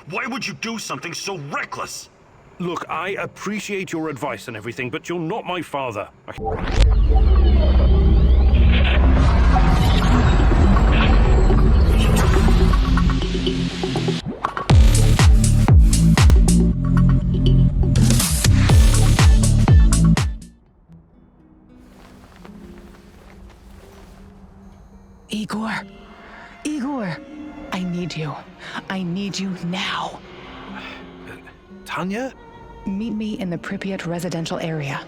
Why would you do something so reckless? Look, I appreciate your advice and everything, but you're not my father. Igor! Igor! I need you. I need you now. Tanya? Meet me in the Pripyat residential area.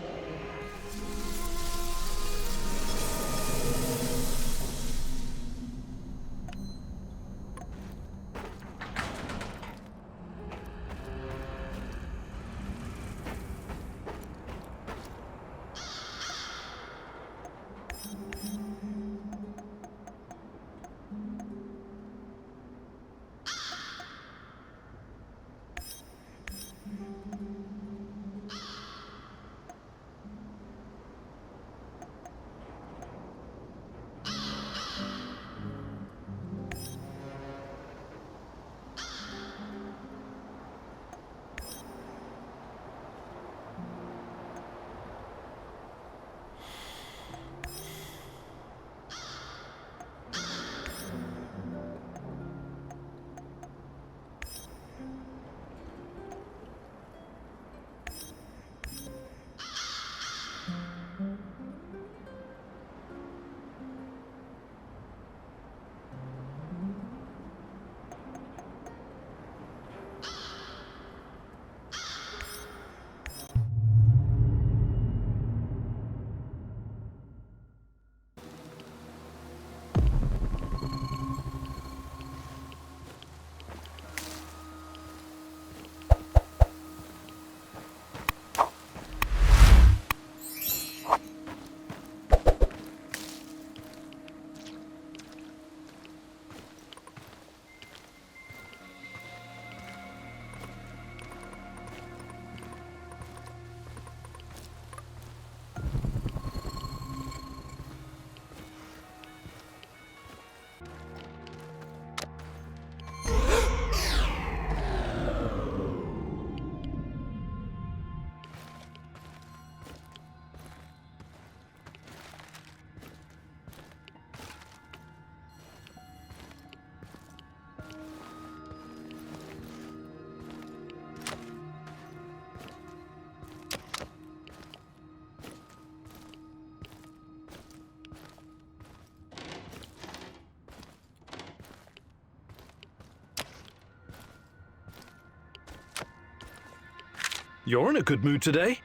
You're in a good mood today.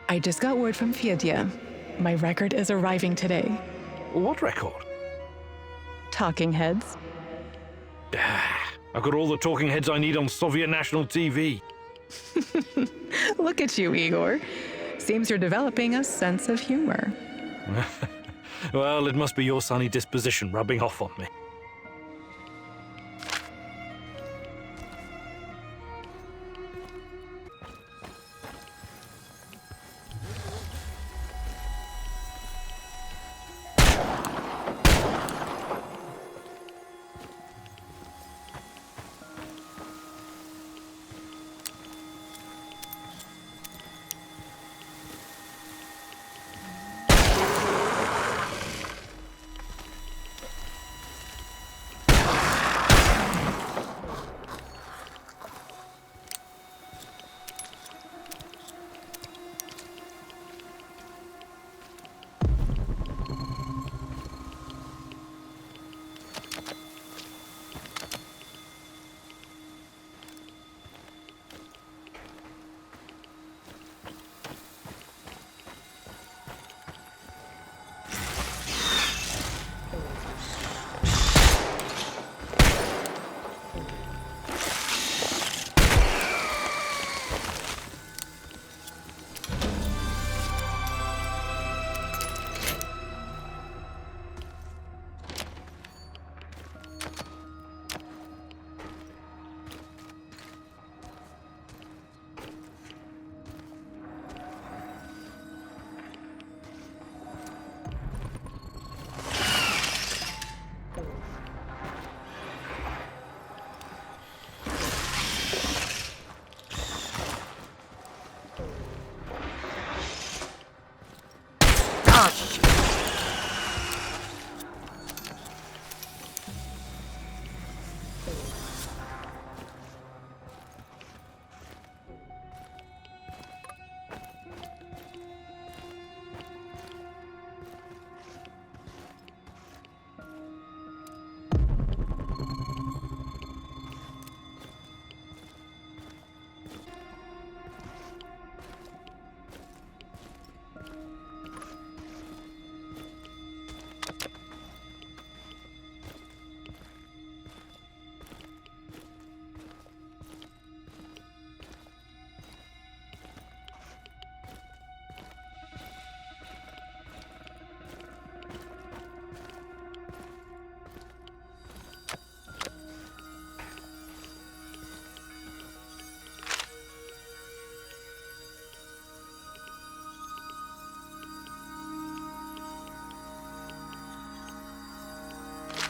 I just got word from Fedya. My record is arriving today. What record? Talking Heads. I've got all the talking heads I need on Soviet national TV. Look at you, Igor. Seems you're developing a sense of humor. Well, it must be your sunny disposition rubbing off on me.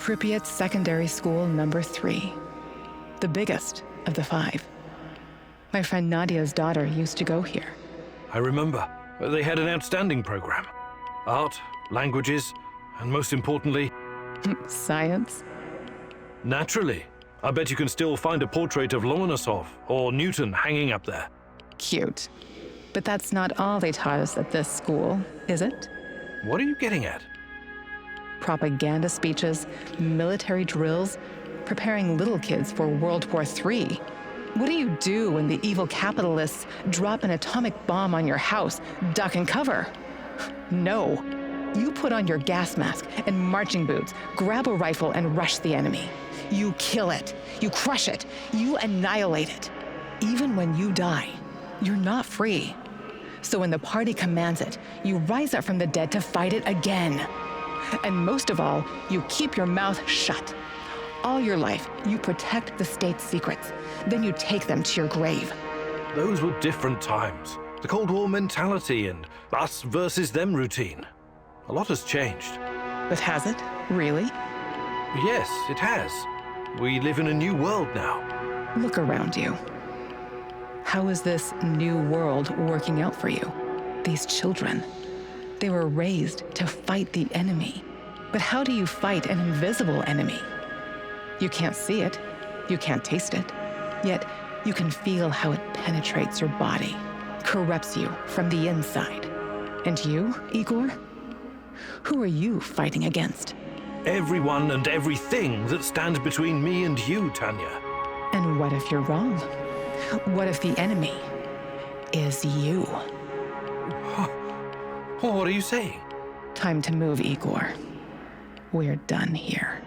Pripyat Secondary School number 3, the biggest of the 5. My friend Nadia's daughter used to go here. I remember. They had an outstanding program. Art, languages, and most importantly, Science. naturally. I bet you can still find a portrait of Lomonosov or Newton hanging up there. Cute. But that's not all they taught us at this school, is it? What are you getting at? Propaganda speeches, military drills, preparing little kids for World War III. What do you do when the evil capitalists drop an atomic bomb on your house? Duck and cover. No. You put on your gas mask and marching boots, grab a rifle and rush the enemy. You kill it. You crush it. You annihilate it. Even when you die, you're not free. So when the party commands it, you rise up from the dead to fight it again. And most of all, you keep your mouth shut. All your life, you protect the state's secrets. Then you take them to your grave. Those were different times. The Cold War mentality and us versus them routine. A lot has changed. But has it? Really? Yes, it has. We live in a new world now. Look around you. How is this new world working out for you? These children, they were raised to fight the enemy. But how do you fight an invisible enemy? You can't see it, you can't taste it, yet you can feel how it penetrates your body, corrupts you from the inside. And you, Igor? Who are you fighting against? Everyone and everything that stands between me and you, Tanya. And what if you're wrong? What if the enemy is you? What are you saying? Time to move, Igor. We're done here.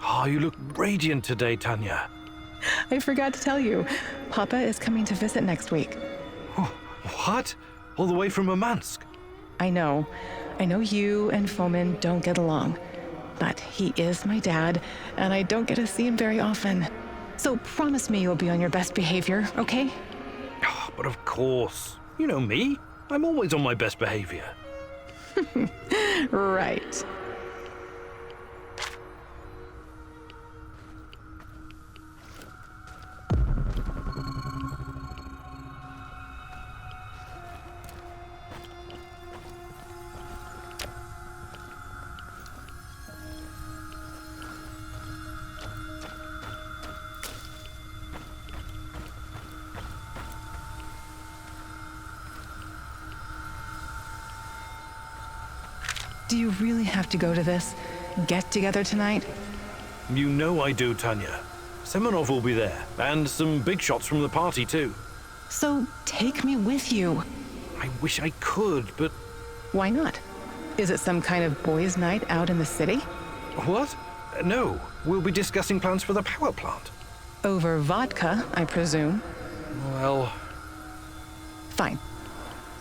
Oh, you look radiant today, Tanya. I forgot to tell you, Papa is coming to visit next week. What? All the way from Murmansk? I know you and Fomin don't get along, but he is my dad, and I don't get to see him very often. So promise me you'll be on your best behavior, okay? Oh, but of course. You know me. I'm always on my best behavior. Right. Do you really have to go to this get-together tonight? You know I do, Tanya. Semenov will be there, and some big shots from the party, too. So take me with you. I wish I could, but... Why not? Is it some kind of boys' night out in the city? What? No, we'll be discussing plans for the power plant. Over vodka, I presume. Well... Fine.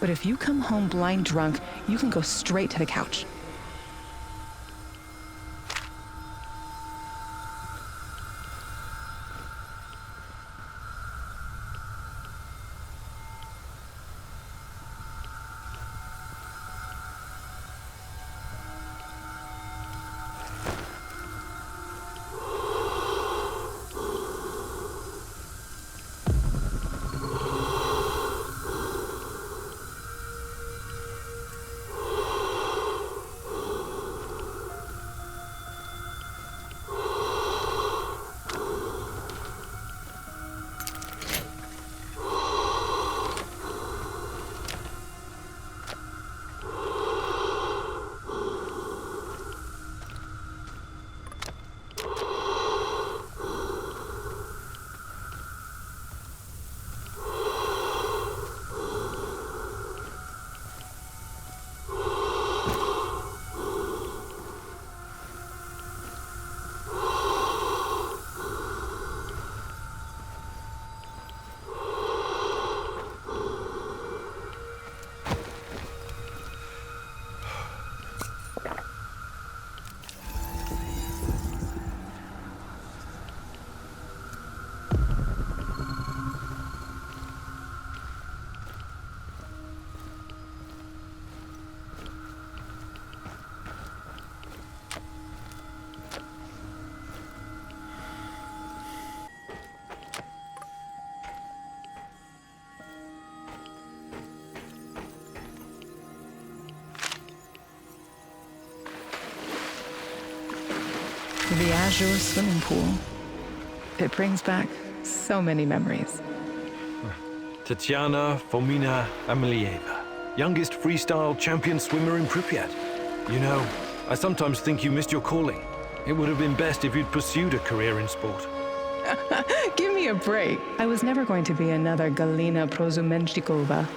But if you come home blind drunk, you can go straight to the couch. The azure swimming pool. It brings back so many memories. Tatiana Fomina Amelieva, youngest freestyle champion swimmer in Pripyat. You know, I sometimes think you missed your calling. It would have been best if you'd pursued a career in sport. Give me a break. I was never going to be another Galina Prozumenchikova.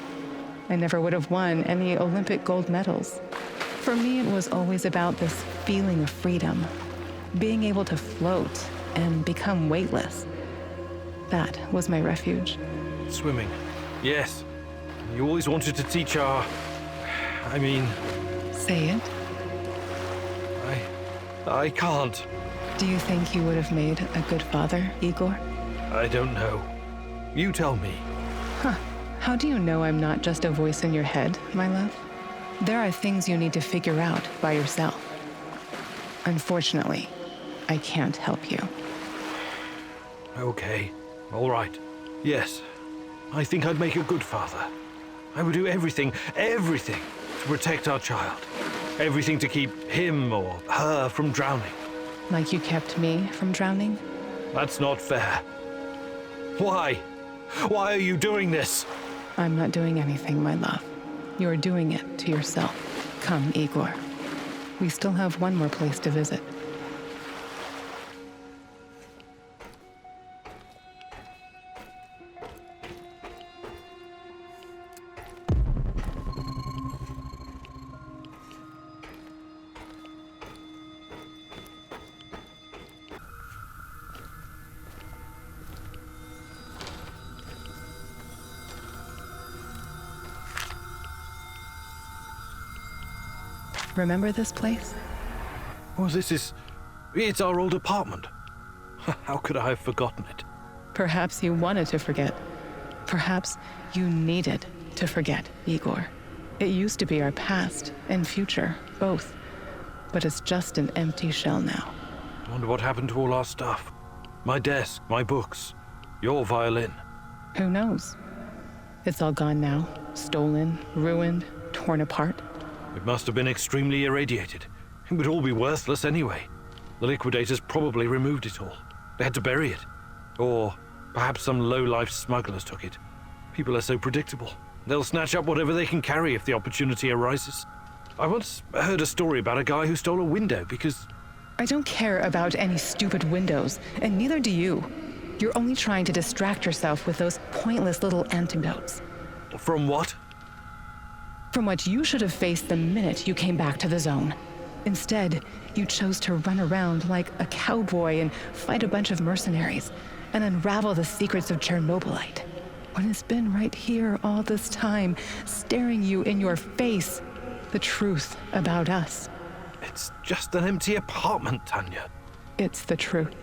I never would have won any Olympic gold medals. For me, it was always about this feeling of freedom, being able to float and become weightless. That was my refuge. Swimming. Yes. You always wanted to teach our... Say it. I can't. Do you think you would have made a good father, Igor? I don't know. You tell me. How do you know I'm not just a voice in your head, my love? There are things you need to figure out by yourself. Unfortunately, I can't help you. Okay. All right. Yes. I think I'd make a good father. I would do everything to protect our child. Everything to keep him or her from drowning. Like you kept me from drowning? That's not fair. Why? Why are you doing this? I'm not doing anything, my love. You're doing it to yourself. Come, Igor. We still have one more place to visit. Remember this place? Oh, it's our old apartment. How could I have forgotten it? Perhaps you wanted to forget. Perhaps you needed to forget, Igor. It used to be our past and future, both. But it's just an empty shell now. I wonder what happened to all our stuff. My desk, my books, your violin. Who knows? It's all gone now. Stolen, ruined, torn apart. It must have been extremely irradiated. It would all be worthless anyway. The liquidators probably removed it all. They had to bury it. Or perhaps some low-life smugglers took it. People are so predictable. They'll snatch up whatever they can carry if the opportunity arises. I once heard a story about a guy who stole a window because... I don't care about any stupid windows, and neither do you. You're only trying to distract yourself with those pointless little antidotes. From what? From what you should have faced the minute you came back to the zone. Instead, you chose to run around like a cowboy and fight a bunch of mercenaries and unravel the secrets of Chernobylite, when it's been right here all this time, staring you in your face, the truth about us. It's just an empty apartment, Tanya. It's the truth.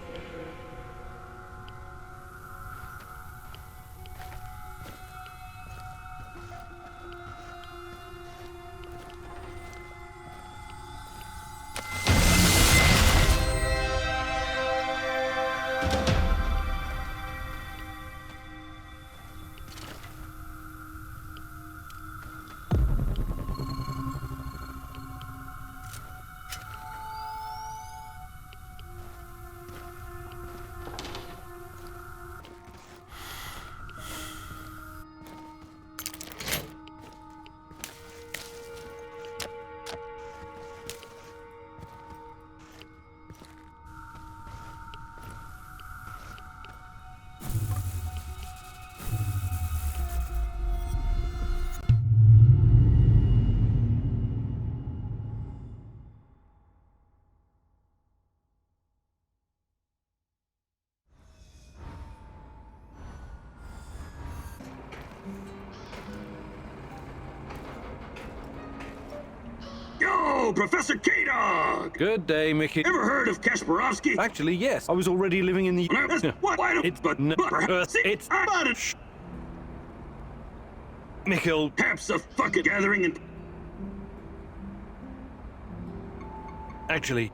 Yo, Professor K-Dog! Good day, Mickey. Ever heard of Kasparovsky? Actually, yes. I was already living in the... What? Why don't... It's... But... no, See, it's... about it. Shh. Mikhail... Perhaps a fucking gathering and... Actually...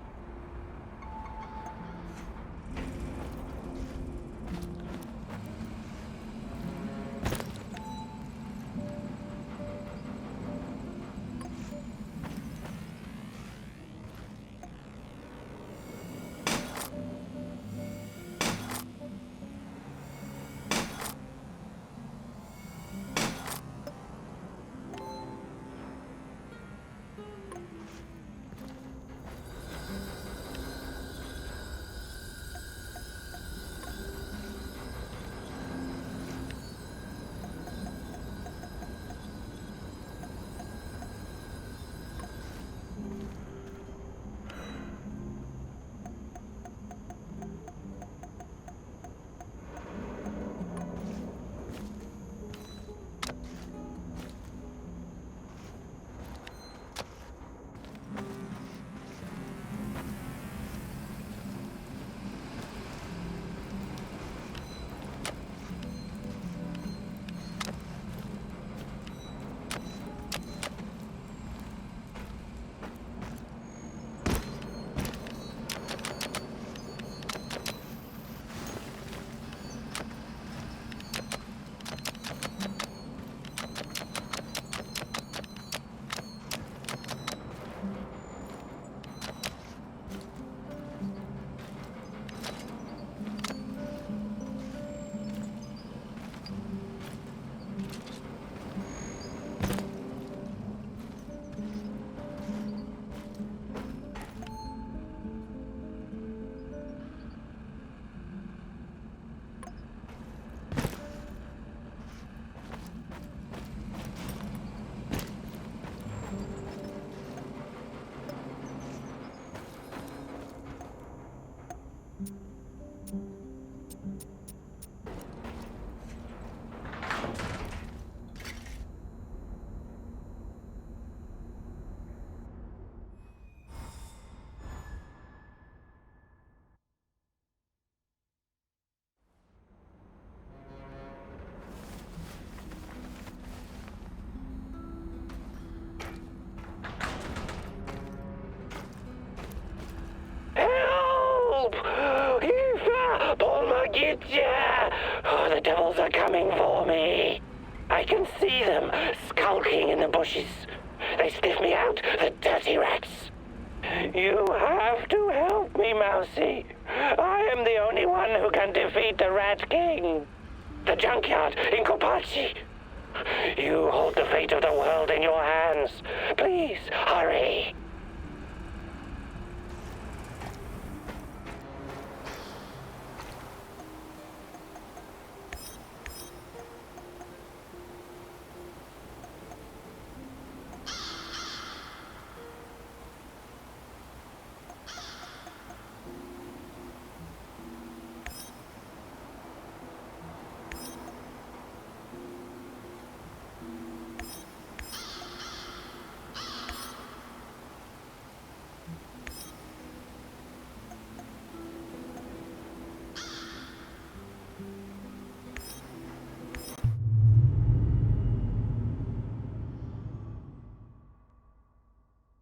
Help! Eva! Polmagitya! Oh, the devils are coming for me. I can see them skulking in the bushes. They sniff me out, the dirty rats. You have to help me, Mousy. I am the only one who can defeat the Rat King. The junkyard in Kopachi. You hold the fate of the world in your hands. Please, hurry.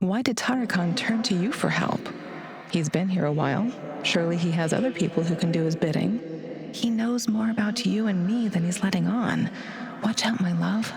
Why did Tarakan turn to you for help? He's been here a while. Surely he has other people who can do his bidding. He knows more about you and me than he's letting on. Watch out, my love.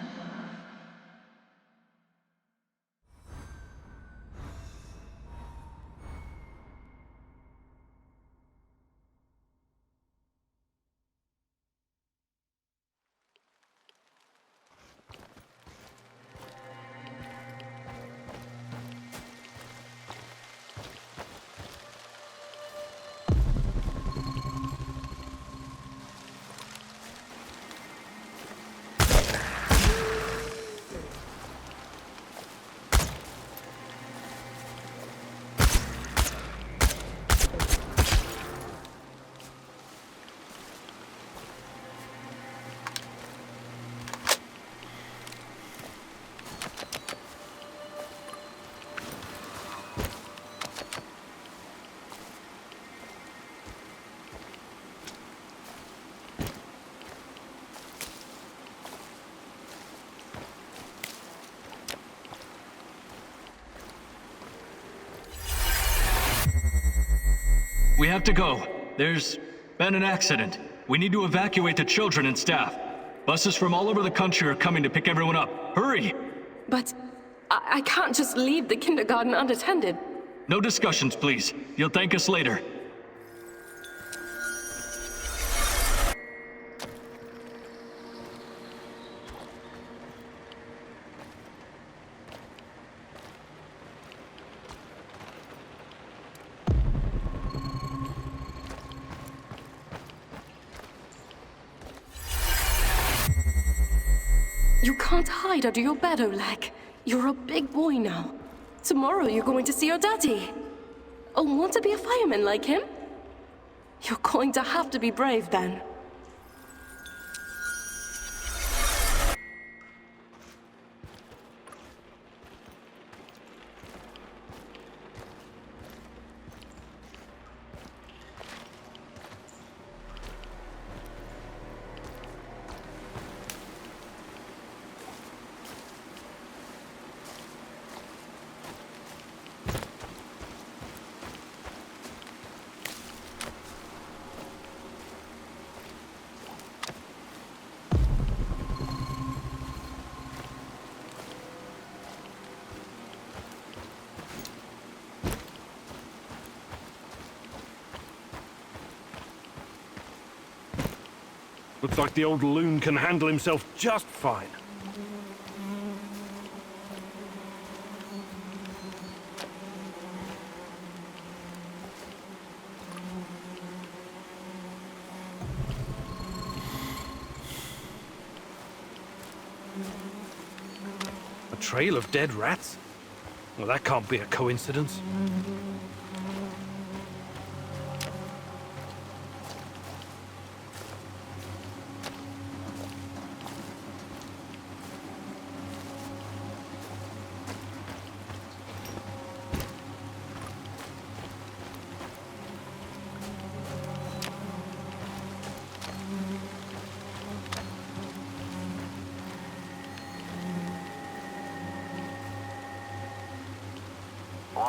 We have to go. There's been an accident. We need to evacuate the children and staff. Buses from all over the country are coming to pick everyone up. Hurry! But I can't just leave the kindergarten unattended. No discussions, please. You'll thank us later. You can't hide under your bed, Oleg. You're a big boy now. Tomorrow you're going to see your daddy. Oh, want to be a fireman like him? You're going to have to be brave then. Looks like the old loon can handle himself just fine. A trail of dead rats? Well, that can't be a coincidence.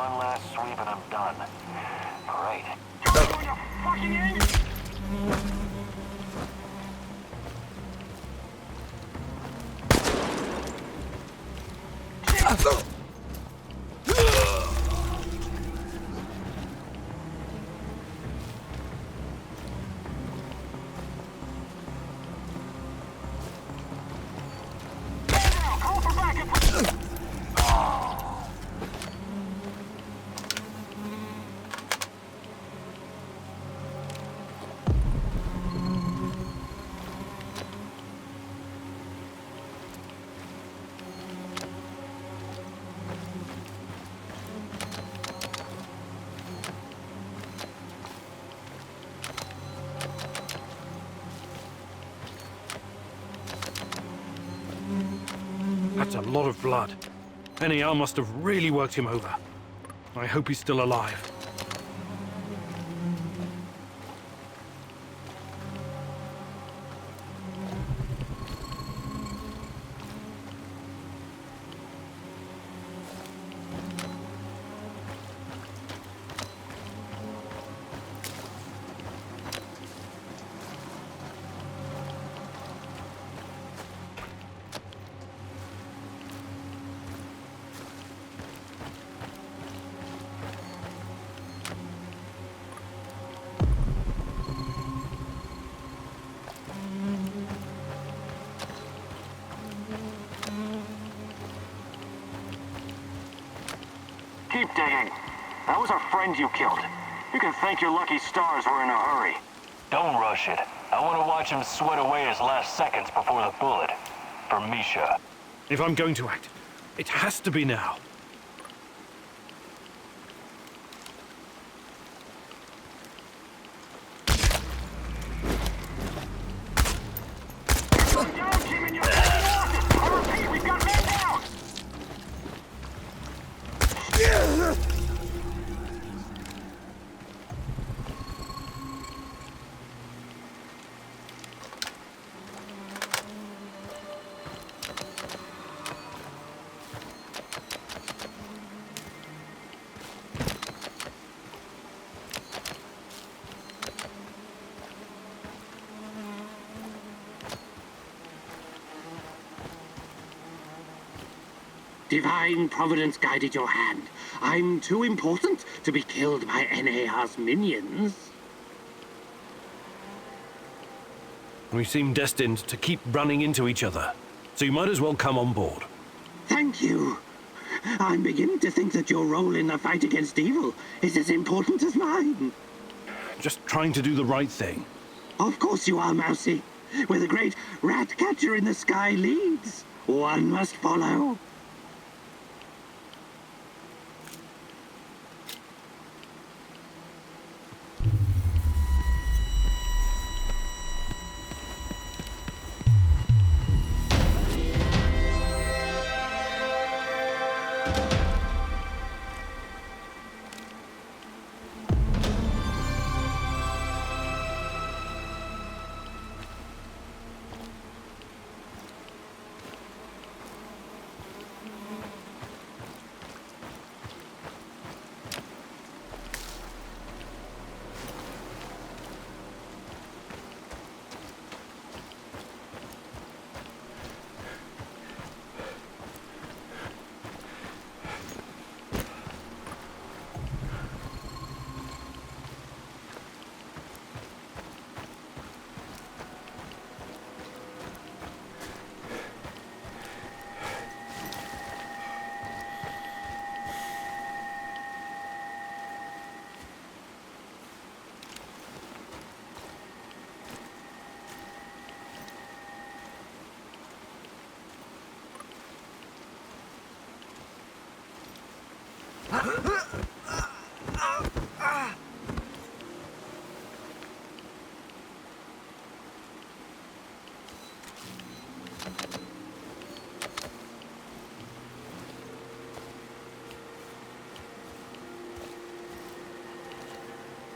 One last sweep and I'm done. Great. That's a lot of blood. NER must have really worked him over. I hope he's still alive. Keep digging. That was our friend you killed. You can thank your lucky stars we're in a hurry. Don't rush it. I want to watch him sweat away his last seconds before the bullet. For Misha. If I'm going to act, it has to be now. Divine Providence guided your hand. I'm too important to be killed by NAR's minions. We seem destined to keep running into each other, so you might as well come on board. Thank you. I'm beginning to think that your role in the fight against evil is as important as mine. Just trying to do the right thing. Of course you are, Mousy. Where the great rat catcher in the sky leads, one must follow.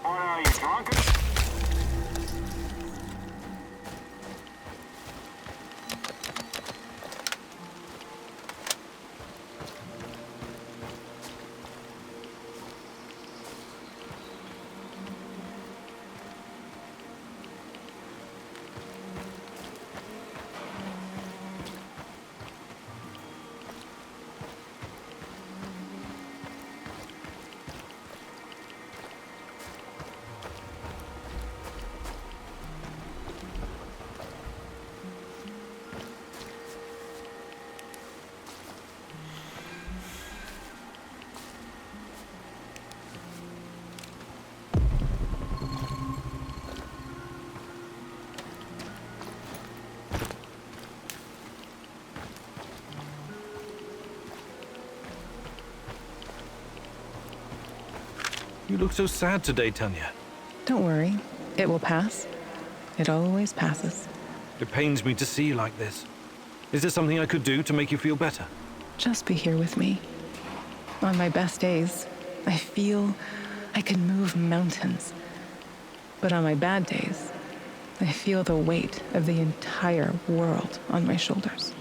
What are you, drunk? You look so sad today, Tanya. Don't worry. It will pass. It always passes. It pains me to see you like this. Is there something I could do to make you feel better? Just be here with me. On my best days, I feel I can move mountains. But on my bad days, I feel the weight of the entire world on my shoulders.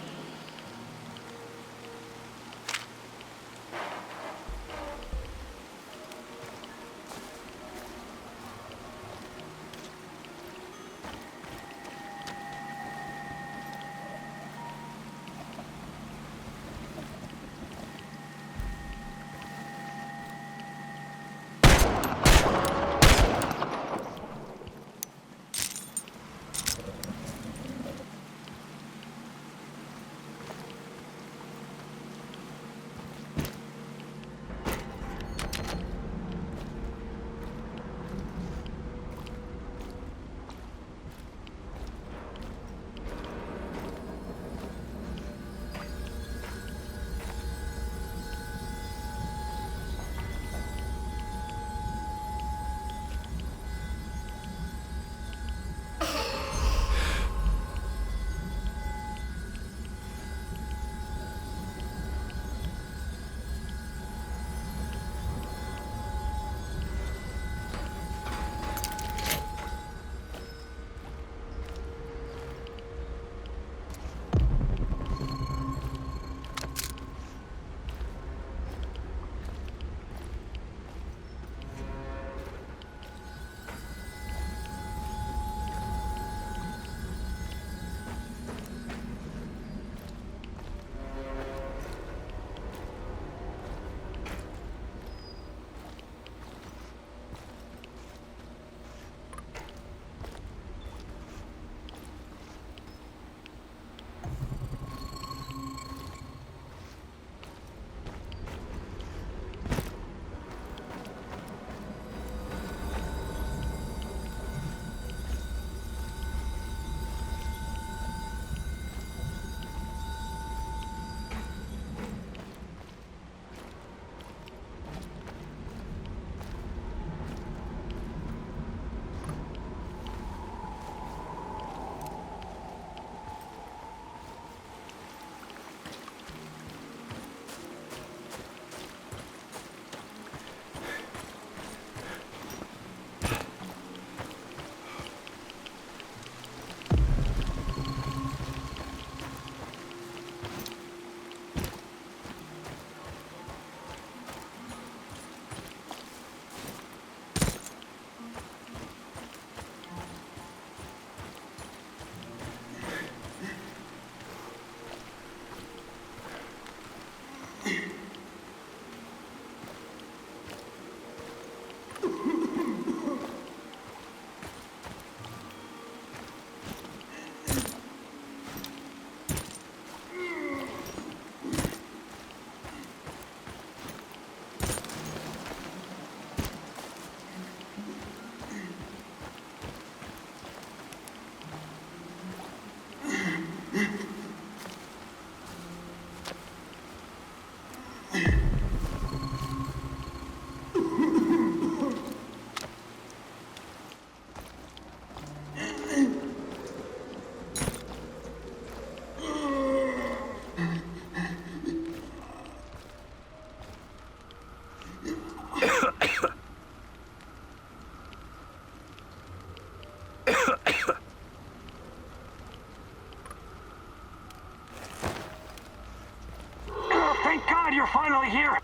You're finally here.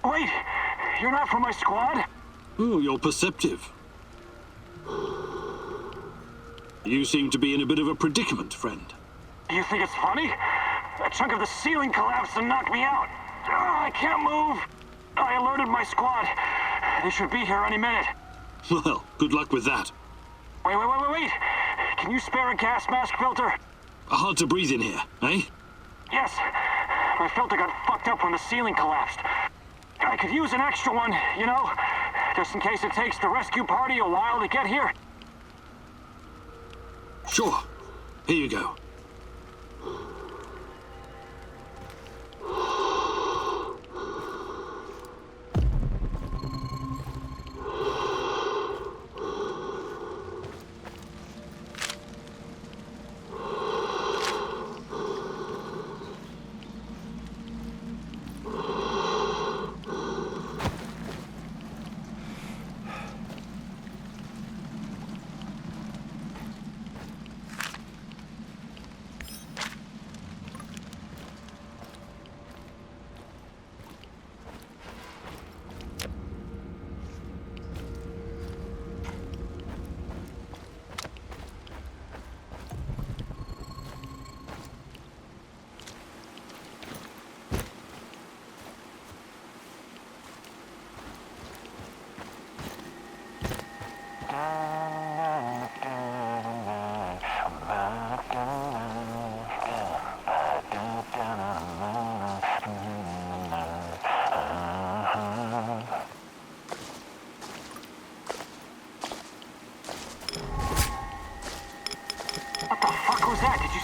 Wait, you're not from my squad? Oh, you're perceptive. You seem to be in a bit of a predicament, friend. You think it's funny? A chunk of the ceiling collapsed and knocked me out. I can't move. I alerted my squad. They should be here any minute. Well, good luck with that. Wait. Can you spare a gas mask filter? Hard to breathe in here, eh? Yes. My filter got fucked up when the ceiling collapsed. I could use an extra one, you know, just in case it takes the rescue party a while to get here. Sure. Here you go.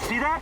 See that?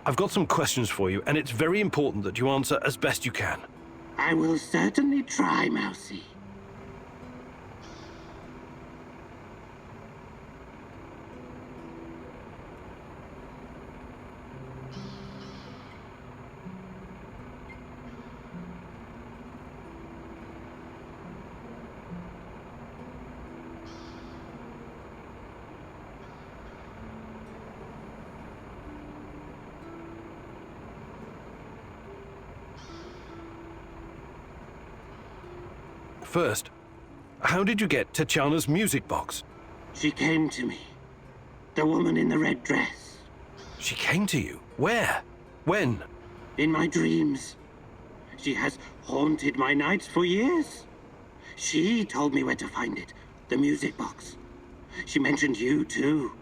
I've got some questions for you, and it's very important that you answer as best you can. I will certainly try, Mousy. First, how did you get Tatiana's music box? She came to me. The woman in the red dress. She came to you? Where? When? In my dreams. She has haunted my nights for years. She told me where to find it. The music box. She mentioned you, too.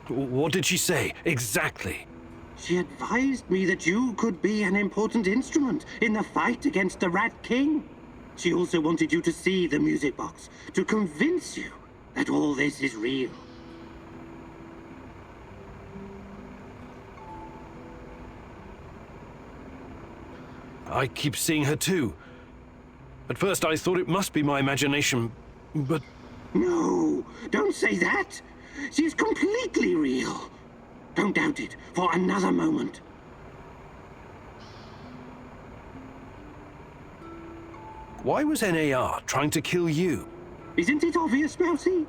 What did she say, exactly? She advised me that you could be an important instrument in the fight against the Rat King. She also wanted you to see the music box, to convince you that all this is real. I keep seeing her too. At first I thought it must be my imagination, but... No, don't say that. She's completely real. Don't doubt it for another moment. Why was NAR trying to kill you? Isn't it obvious, Mousy?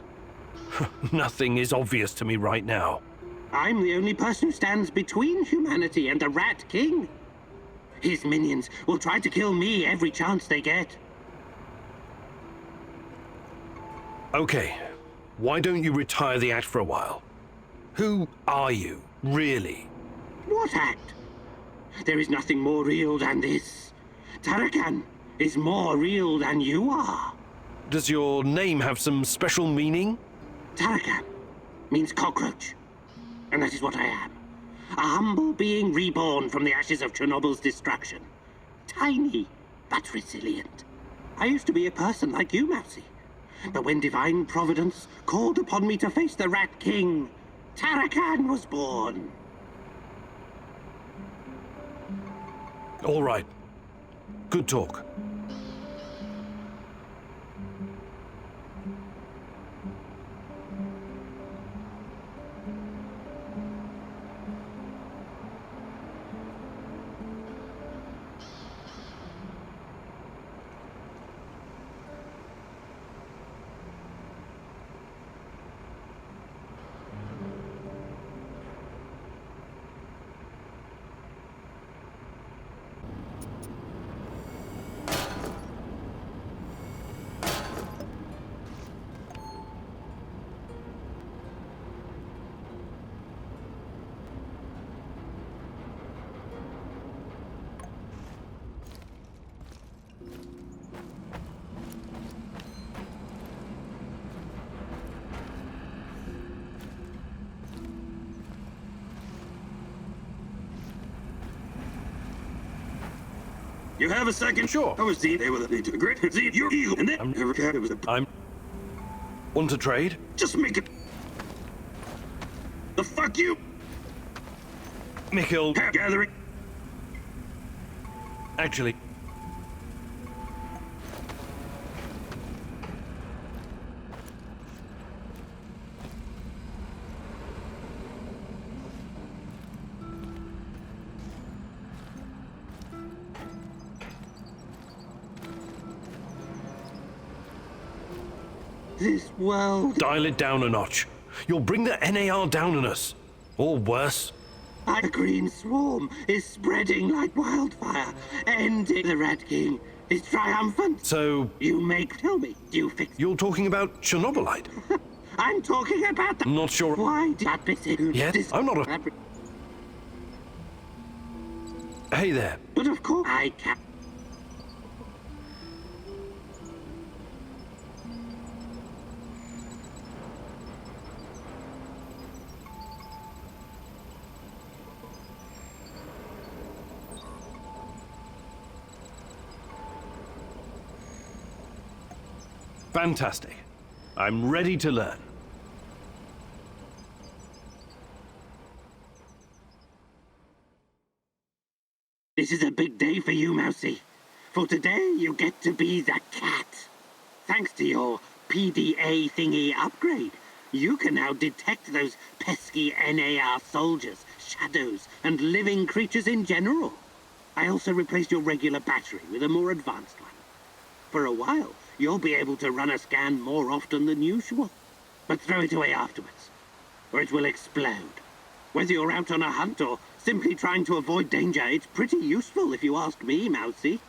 Nothing is obvious to me right now. I'm the only person who stands between humanity and the Rat King. His minions will try to kill me every chance they get. Okay, why don't you retire the act for a while? Who are you, really? What act? There is nothing more real than this. Tarakan is more real than you are. Does your name have some special meaning? Tarakan means cockroach. And that is what I am. A humble being reborn from the ashes of Chernobyl's destruction. Tiny, but resilient. I used to be a person like you, Mousy. But when divine providence called upon me to face the Rat King, Tarakan was born. All right. Good talk. You have a second? Sure. I was seen able to need to agree. See, you're evil, and then never cat. It was a. Want to trade? Just make it. The fuck you? Mikhail, Gathering. actually, This world. dial it down a notch. You'll bring the NAR down on us. Or worse. The green swarm is spreading like wildfire. Ending the Rat King is triumphant. So, Tell me, you fix. you're talking about Chernobylite? I'm talking about the. Not sure. Why did that bit Yes, I'm not a... Hey there. But of course I can. Fantastic. I'm ready to learn. This is a big day for you, Mousy. For today, you get to be the cat. Thanks to your PDA thingy upgrade, you can now detect those pesky NAR soldiers, shadows, and living creatures in general. I also replaced your regular battery with a more advanced one. For a while, you'll be able to run a scan more often than usual. But throw it away afterwards, or it will explode. Whether you're out on a hunt or simply trying to avoid danger, it's pretty useful if you ask me, Mousy.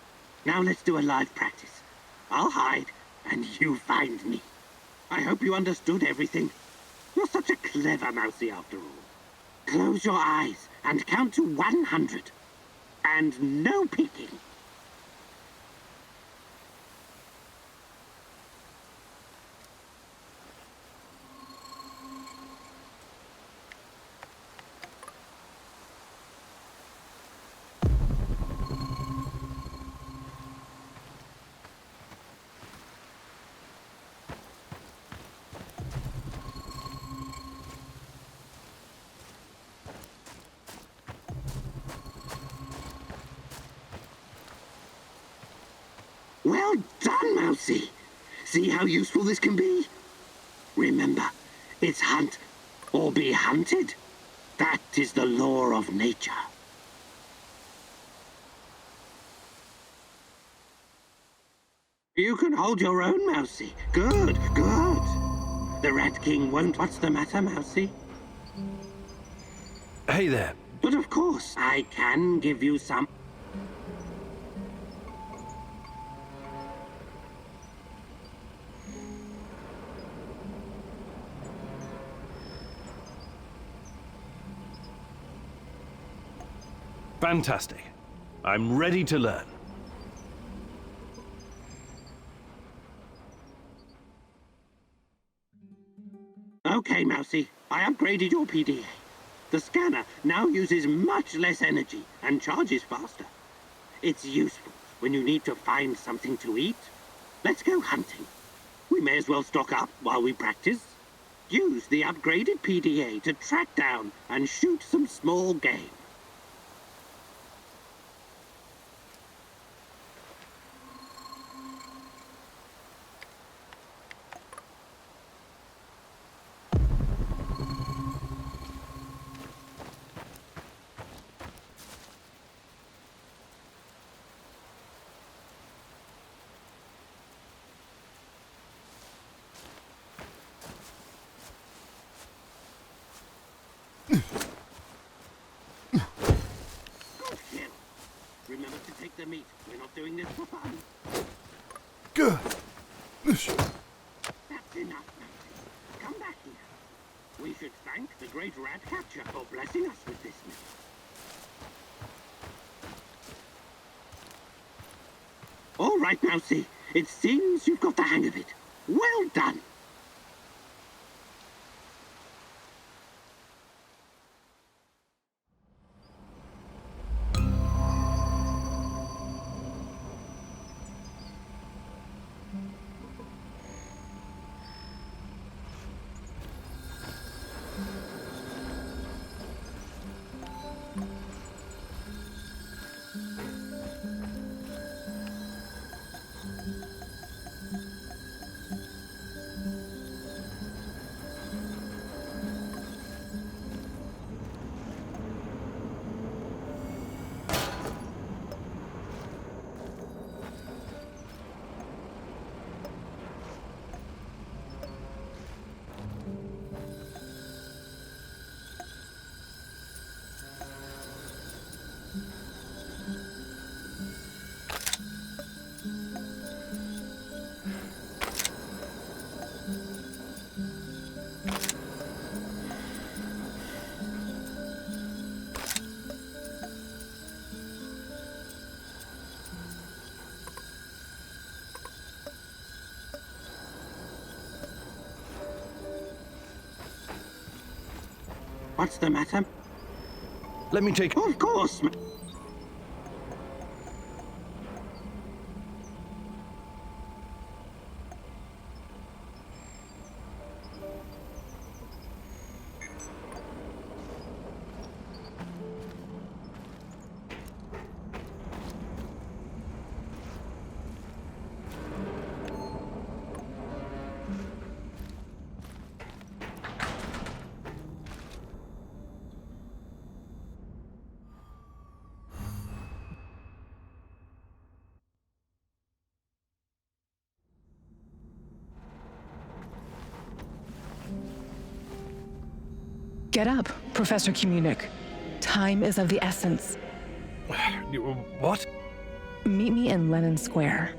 Now let's do a live practice. I'll hide, and you find me. I hope you understood everything. You're such a clever Mousy after all. Close your eyes and count to 100. And no peeking. Well done, Mousy. See how useful this can be? Remember, it's hunt or be hunted. That is the law of nature. You can hold your own, Mousy. Good, good. The Rat King won't. What's the matter, Mousy? Hey there. But of course, I can give you some. Fantastic. I'm ready to learn. Okay, Mousy, I upgraded your PDA. The scanner now uses much less energy and charges faster. It's useful when you need to find something to eat. Let's go hunting. We may as well stock up while we practice. Use the upgraded PDA to track down and shoot some small game. Remember to take the meat. We're not doing this for fun. Good. That's enough, Mousy. Come back here. We should thank the great rat catcher for blessing us with this meat. All right, Mousy. It seems you've got the hang of it. Well done. What's the matter? Let me take... Oh, of course. Get up, Professor Communic. Time is of the essence. What? Meet me in Lenin Square.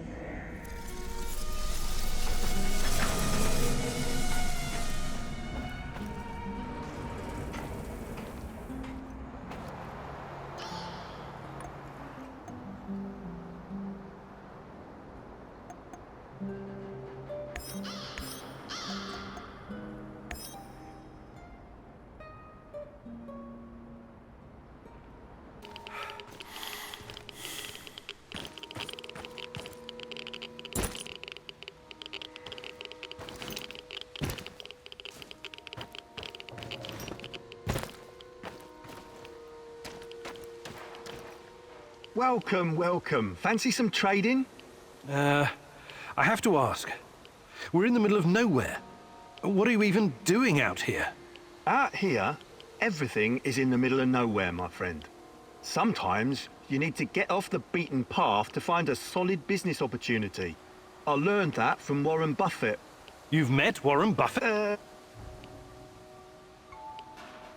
Welcome, welcome. Fancy some trading? I have to ask. We're in the middle of nowhere. What are you even doing out here? Out here, everything is in the middle of nowhere, my friend. Sometimes you need to get off the beaten path to find a solid business opportunity. I learned that from Warren Buffett. You've met Warren Buffett?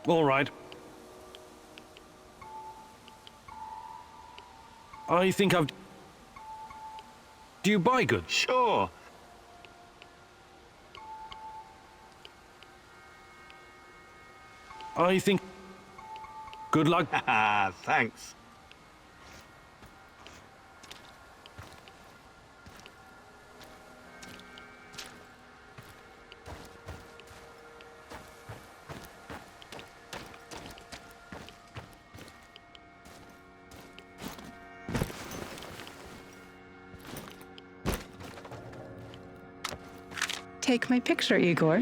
All right. I think I've... Do you buy goods? Sure. I think... Good luck. Thanks. Take my picture, Igor.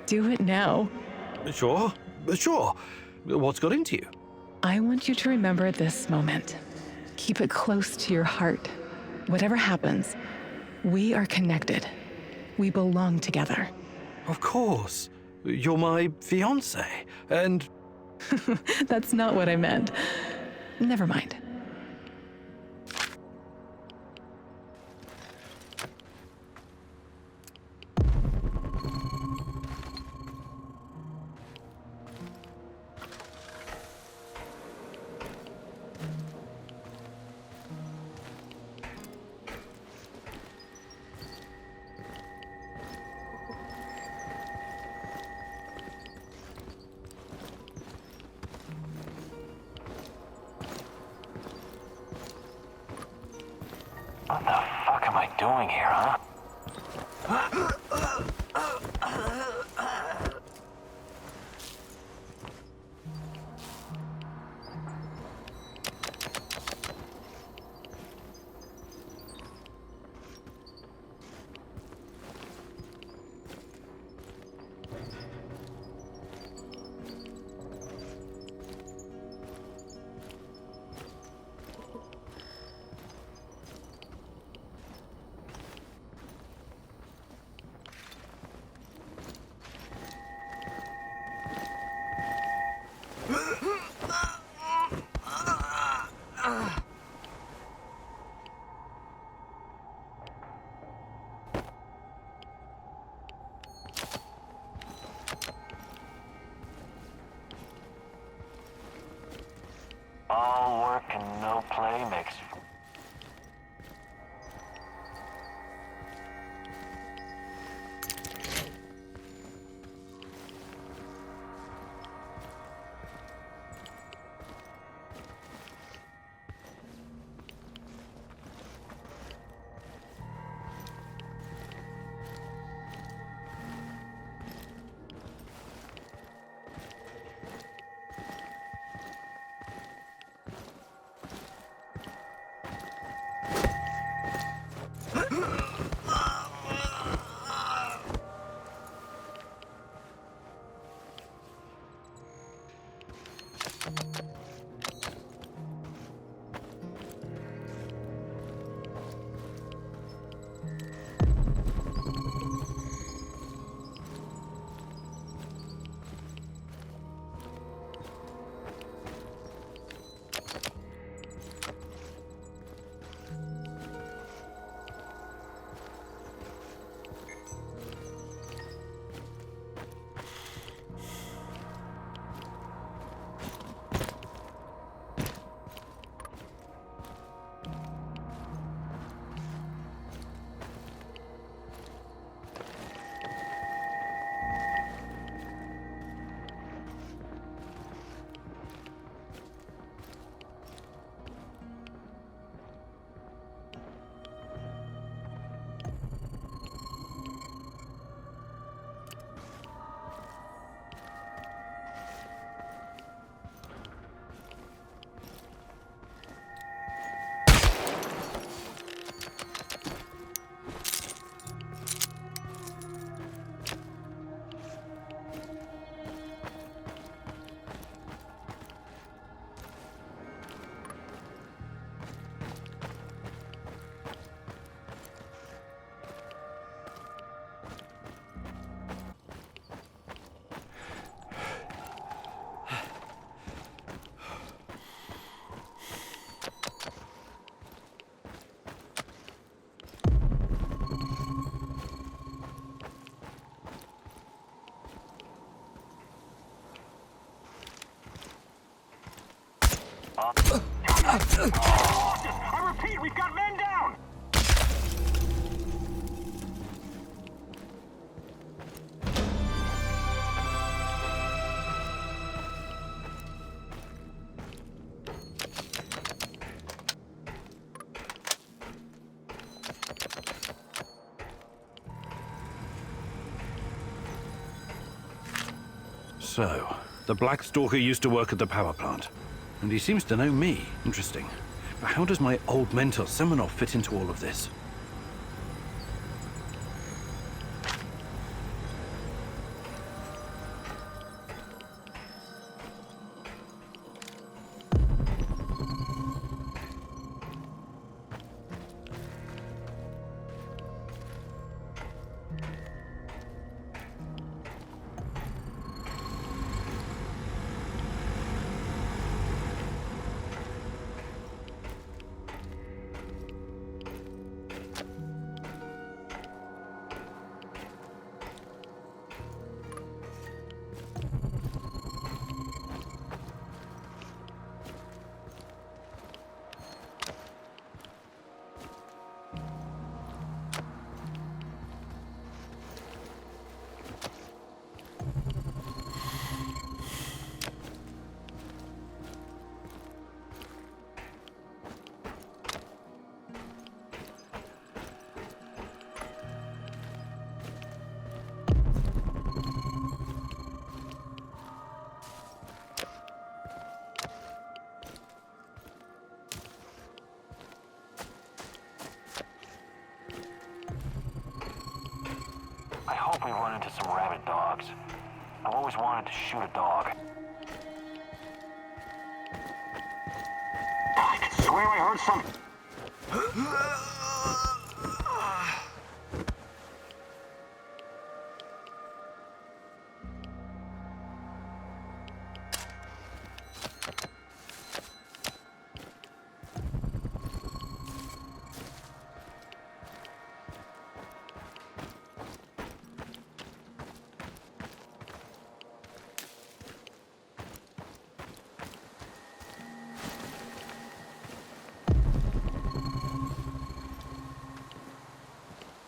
Do it now. Sure, sure. What's got into you? I want you to remember this moment. Keep it close to your heart. Whatever happens, we are connected. We belong together. Of course. You're my fiancé, and... That's not what I meant. Never mind. What the fuck am I doing here, huh? All work and no play makes... I repeat, we've got men down! So, the Black Stalker used to work at the power plant, and he seems to know me. Interesting. But how does my old mentor Semenov fit into all of this? I hope we run into some rabid dogs. I've always wanted to shoot a dog. I swear I heard some...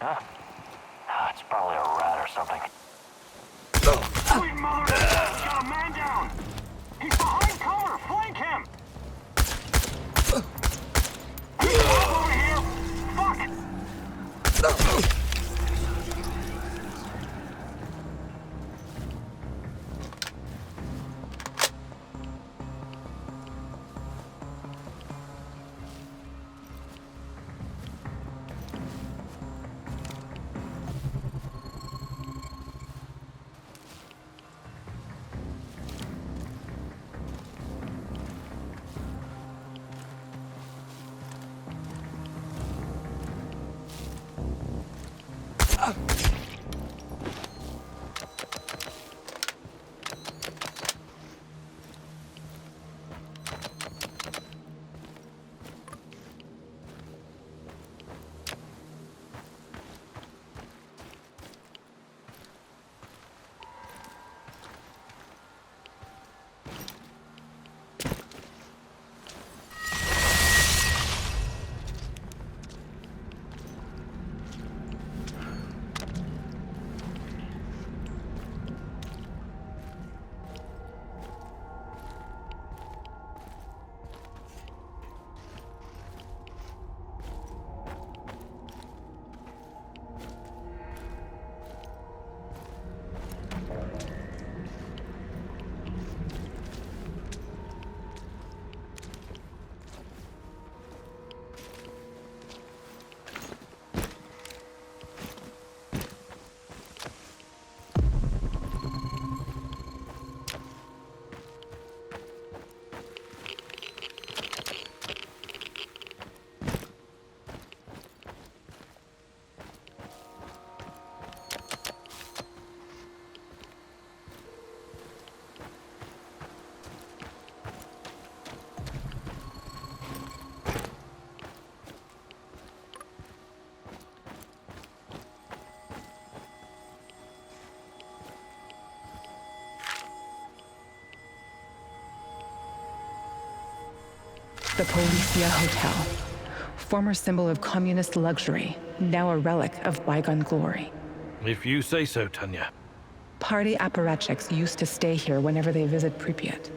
Huh? It's probably a rat or something. Sweet mother! He's got a man down! He's behind cover! Flank him! He's over here! Fuck! The Policia Hotel. Former symbol of communist luxury, now a relic of bygone glory. If you say so, Tanya. Party apparatchiks used to stay here whenever they visit Pripyat.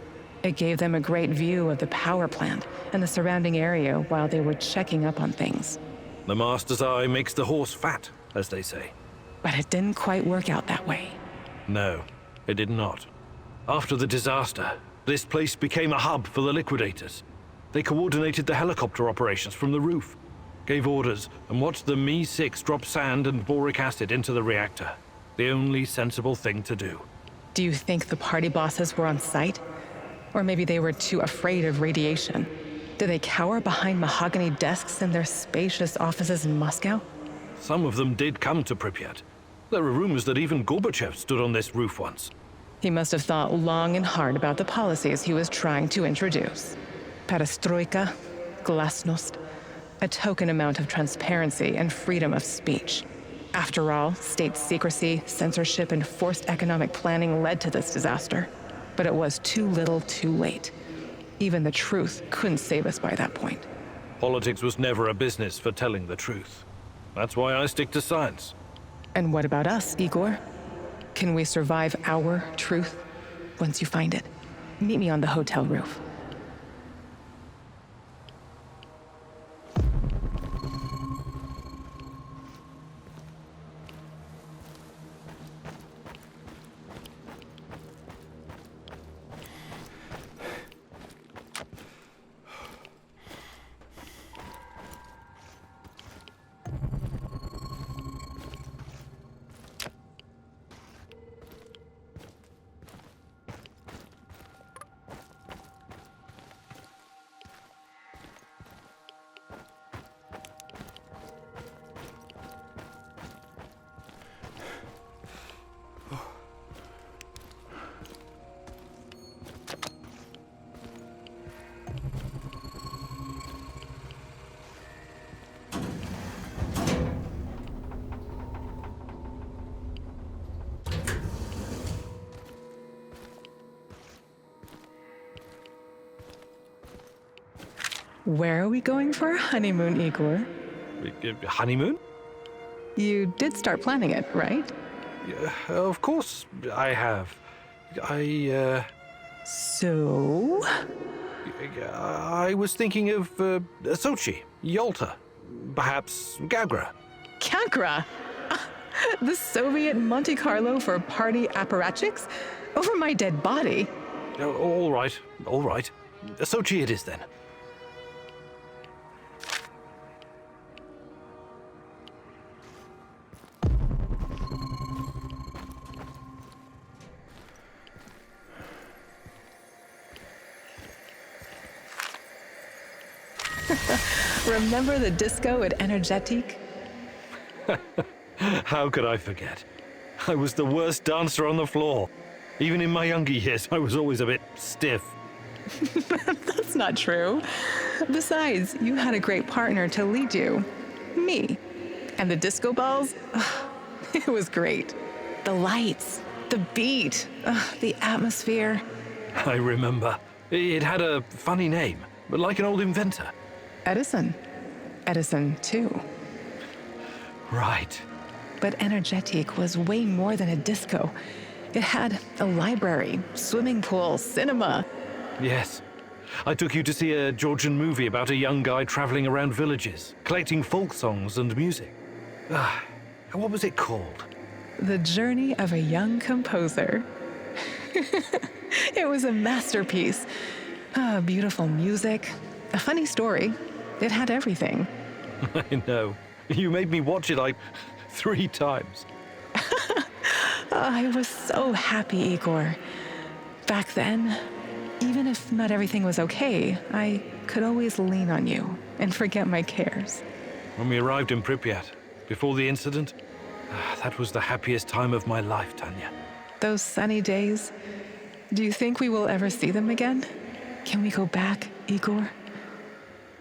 It gave them a great view of the power plant and the surrounding area while they were checking up on things. The master's eye makes the horse fat, as they say. But it didn't quite work out that way. No, it did not. After the disaster, this place became a hub for the liquidators. They coordinated the helicopter operations from the roof, gave orders, and watched the Mi-6 drop sand and boric acid into the reactor. The only sensible thing to do. Do you think the party bosses were on site? Or maybe they were too afraid of radiation? Did they cower behind mahogany desks in their spacious offices in Moscow? Some of them did come to Pripyat. There are rumors that even Gorbachev stood on this roof once. He must have thought long and hard about the policies he was trying to introduce. Perestroika, glasnost, a token amount of transparency and freedom of speech. After all, state secrecy, censorship, and forced economic planning led to this disaster. But it was too little, too late. Even the truth couldn't save us by that point. Politics was never a business for telling the truth. That's why I stick to science. And what about us, Igor? Can we survive our truth once you find it? Meet me on the hotel roof. Where are we going for our honeymoon, Igor? Honeymoon? You did start planning it, right? Of course I have. So? I was thinking of Sochi, Yalta, perhaps Gagra. Gagra? The Soviet Monte Carlo for party apparatchiks? Over my dead body? All right, all right. Sochi it is then. Remember the disco at Energetic? How could I forget? I was the worst dancer on the floor. Even in my younger years, I was always a bit stiff. That's not true. Besides, you had a great partner to lead you. Me. And the disco balls? It was great. The lights, the beat, the atmosphere. I remember. It had a funny name, but like an old inventor. Edison. Edison, too. Right. But Energetic was way more than a disco. It had a library, swimming pool, cinema. Yes. I took you to see a Georgian movie about a young guy traveling around villages, collecting folk songs and music. What was it called? The Journey of a Young Composer. It was a masterpiece. Beautiful music, a funny story. It had everything. I know. You made me watch it like 3 times. I was so happy, Igor. Back then, even if not everything was okay, I could always lean on you and forget my cares. When we arrived in Pripyat, before the incident, that was the happiest time of my life, Tanya. Those sunny days, do you think we will ever see them again? Can we go back, Igor?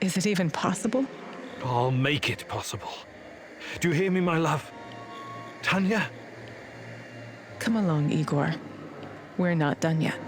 Is it even possible? I'll make it possible. Do you hear me, my love? Tanya? Come along, Igor. We're not done yet.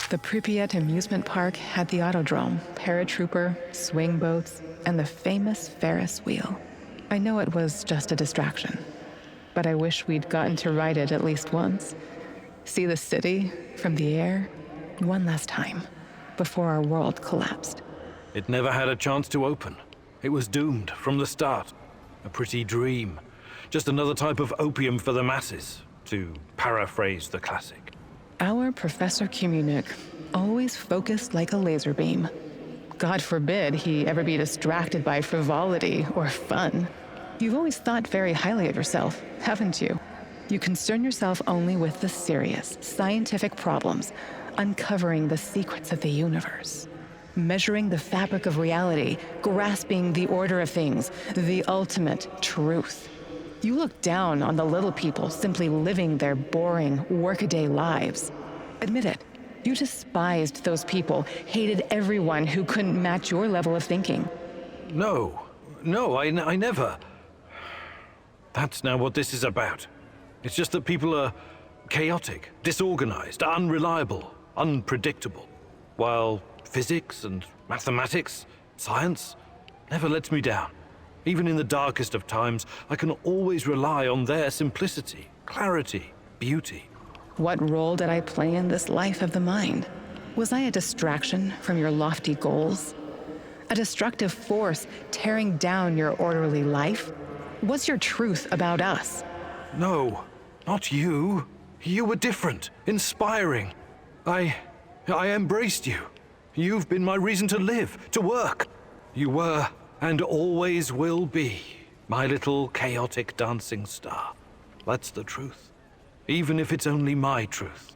The Pripyat amusement park had the autodrome, paratrooper, swing boats, and the famous Ferris wheel. I know it was just a distraction, but I wish we'd gotten to ride it at least once. See the city from the air one last time before our world collapsed. It never had a chance to open. It was doomed from the start. A pretty dream. Just another type of opium for the masses, to paraphrase the classic. Our Professor Kumunik always focused like a laser beam. God forbid he ever be distracted by frivolity or fun. You've always thought very highly of yourself, haven't you? You concern yourself only with the serious, scientific problems, uncovering the secrets of the universe, measuring the fabric of reality, grasping the order of things, the ultimate truth. You look down on the little people simply living their boring, workaday lives. Admit it, you despised those people, hated everyone who couldn't match your level of thinking. No, I never. That's now what this is about. It's just that people are chaotic, disorganized, unreliable, unpredictable. While physics and mathematics, science, never lets me down. Even in the darkest of times, I can always rely on their simplicity, clarity, beauty. What role did I play in this life of the mind? Was I a distraction from your lofty goals? A destructive force tearing down your orderly life? What's your truth about us? No, not you. You were different, inspiring. I embraced you. You've been my reason to live, to work. You were, and always will be, my little chaotic dancing star. That's the truth. Even if it's only my truth.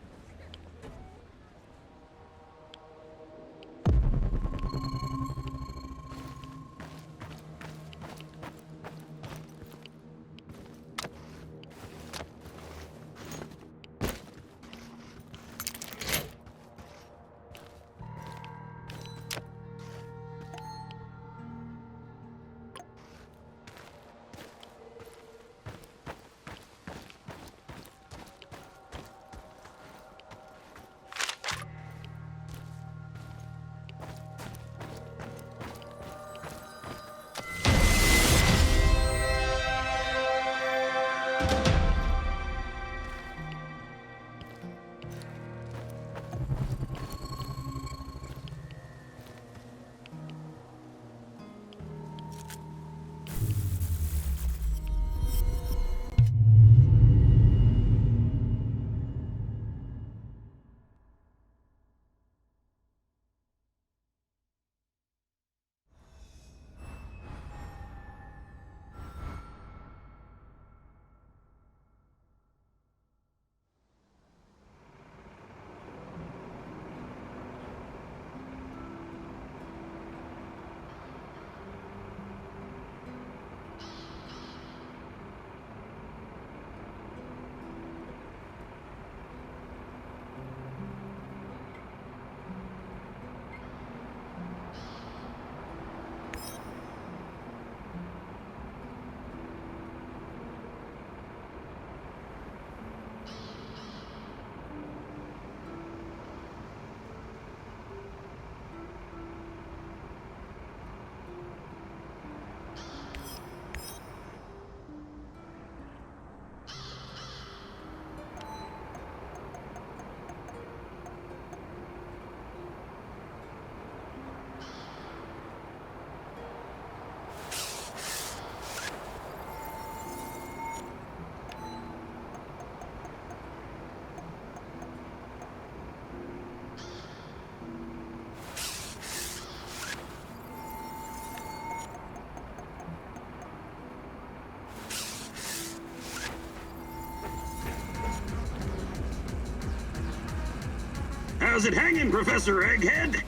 How's it hanging, Professor Egghead?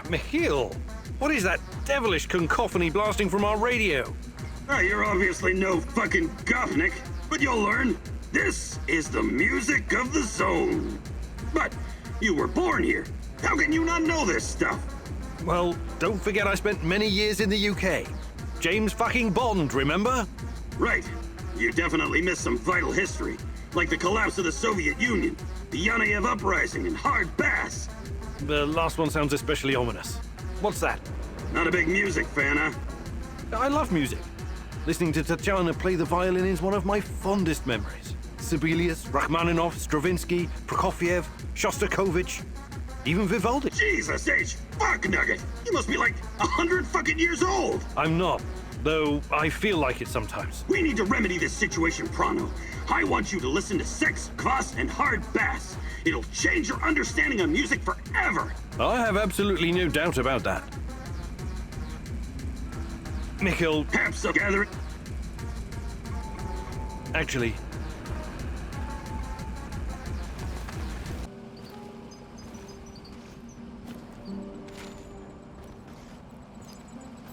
Michiel, what is that devilish cacophony blasting from our radio? You're obviously no fucking Gopnik, but you'll learn. This is the music of the zone. But you were born here. How can you not know this stuff? Well, don't forget I spent many years in the UK. James fucking Bond, remember? Right. You definitely missed some vital history, like the collapse of the Soviet Union, the Yanayev Uprising, and hard bass. The last one sounds especially ominous. What's that? Not a big music fan, huh? I love music. Listening to Tatjana play the violin is one of my fondest memories. Sibelius, Rachmaninoff, Stravinsky, Prokofiev, Shostakovich, even Vivaldi. Jesus H. Fuck Nugget! You must be like 100 fucking years old! I'm not, though I feel like it sometimes. We need to remedy this situation pronto. I want you to listen to sex, kvass, and hard bass. It'll change your understanding of music forever. I have absolutely no doubt about that. Michiel... Perhaps I'll gather it. Actually...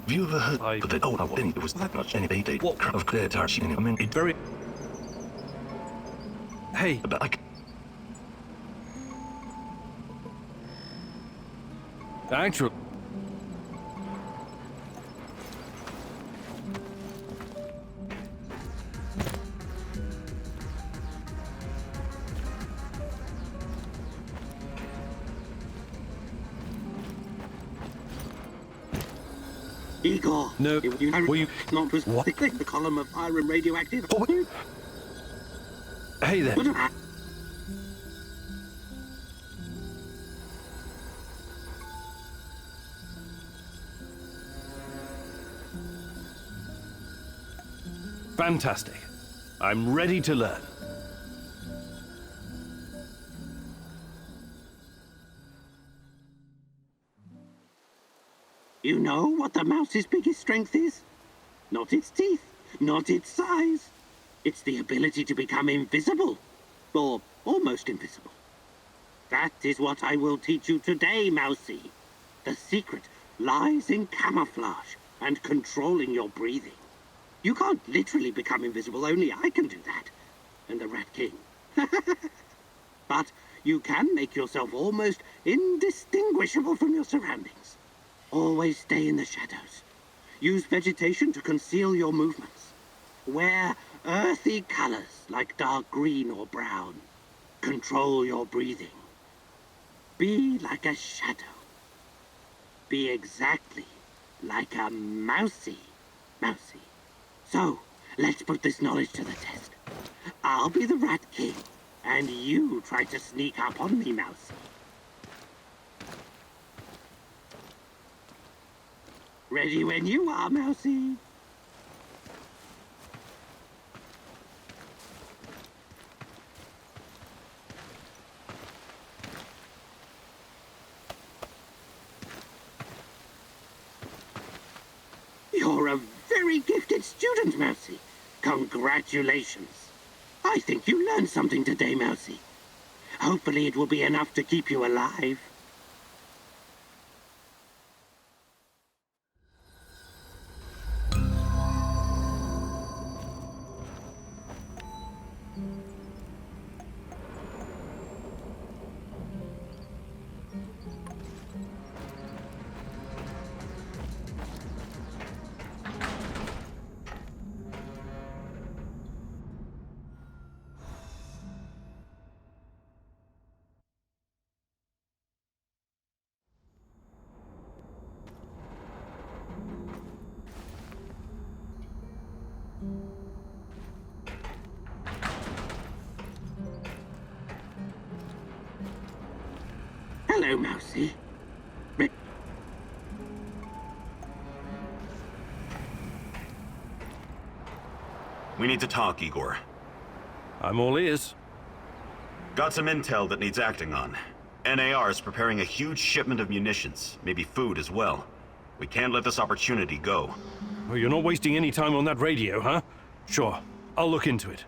Have you ever heard of the old one? It was that much anybody of clear tarshing. I mean, it very... Hey. But like... Actually... Igor. No. Were you not was what? The column of iron radioactive. Oh, hey there. Fantastic. I'm ready to learn. You know what the mouse's biggest strength is? Not its teeth, not its size. It's the ability to become invisible, or almost invisible. That is what I will teach you today, Mousy. The secret lies in camouflage and controlling your breathing. You can't literally become invisible, only I can do that, and the Rat King. But you can make yourself almost indistinguishable from your surroundings. Always stay in the shadows. Use vegetation to conceal your movements. Wear earthy colors like dark green or brown. Control your breathing. Be like a shadow. Be exactly like a mousy. So, let's put this knowledge to the test. I'll be the Rat King, and you try to sneak up on me, Mousy. Ready when you are, Mousy. You're a very gifted student, Mousy. Congratulations. I think you learned something today, Mousy. Hopefully it will be enough to keep you alive. Hello, Mousy. We need to talk, Igor. I'm all ears. Got some intel that needs acting on. NAR is preparing a huge shipment of munitions, maybe food as well. We can't let this opportunity go. Well, you're not wasting any time on that radio, huh? Sure, I'll look into it.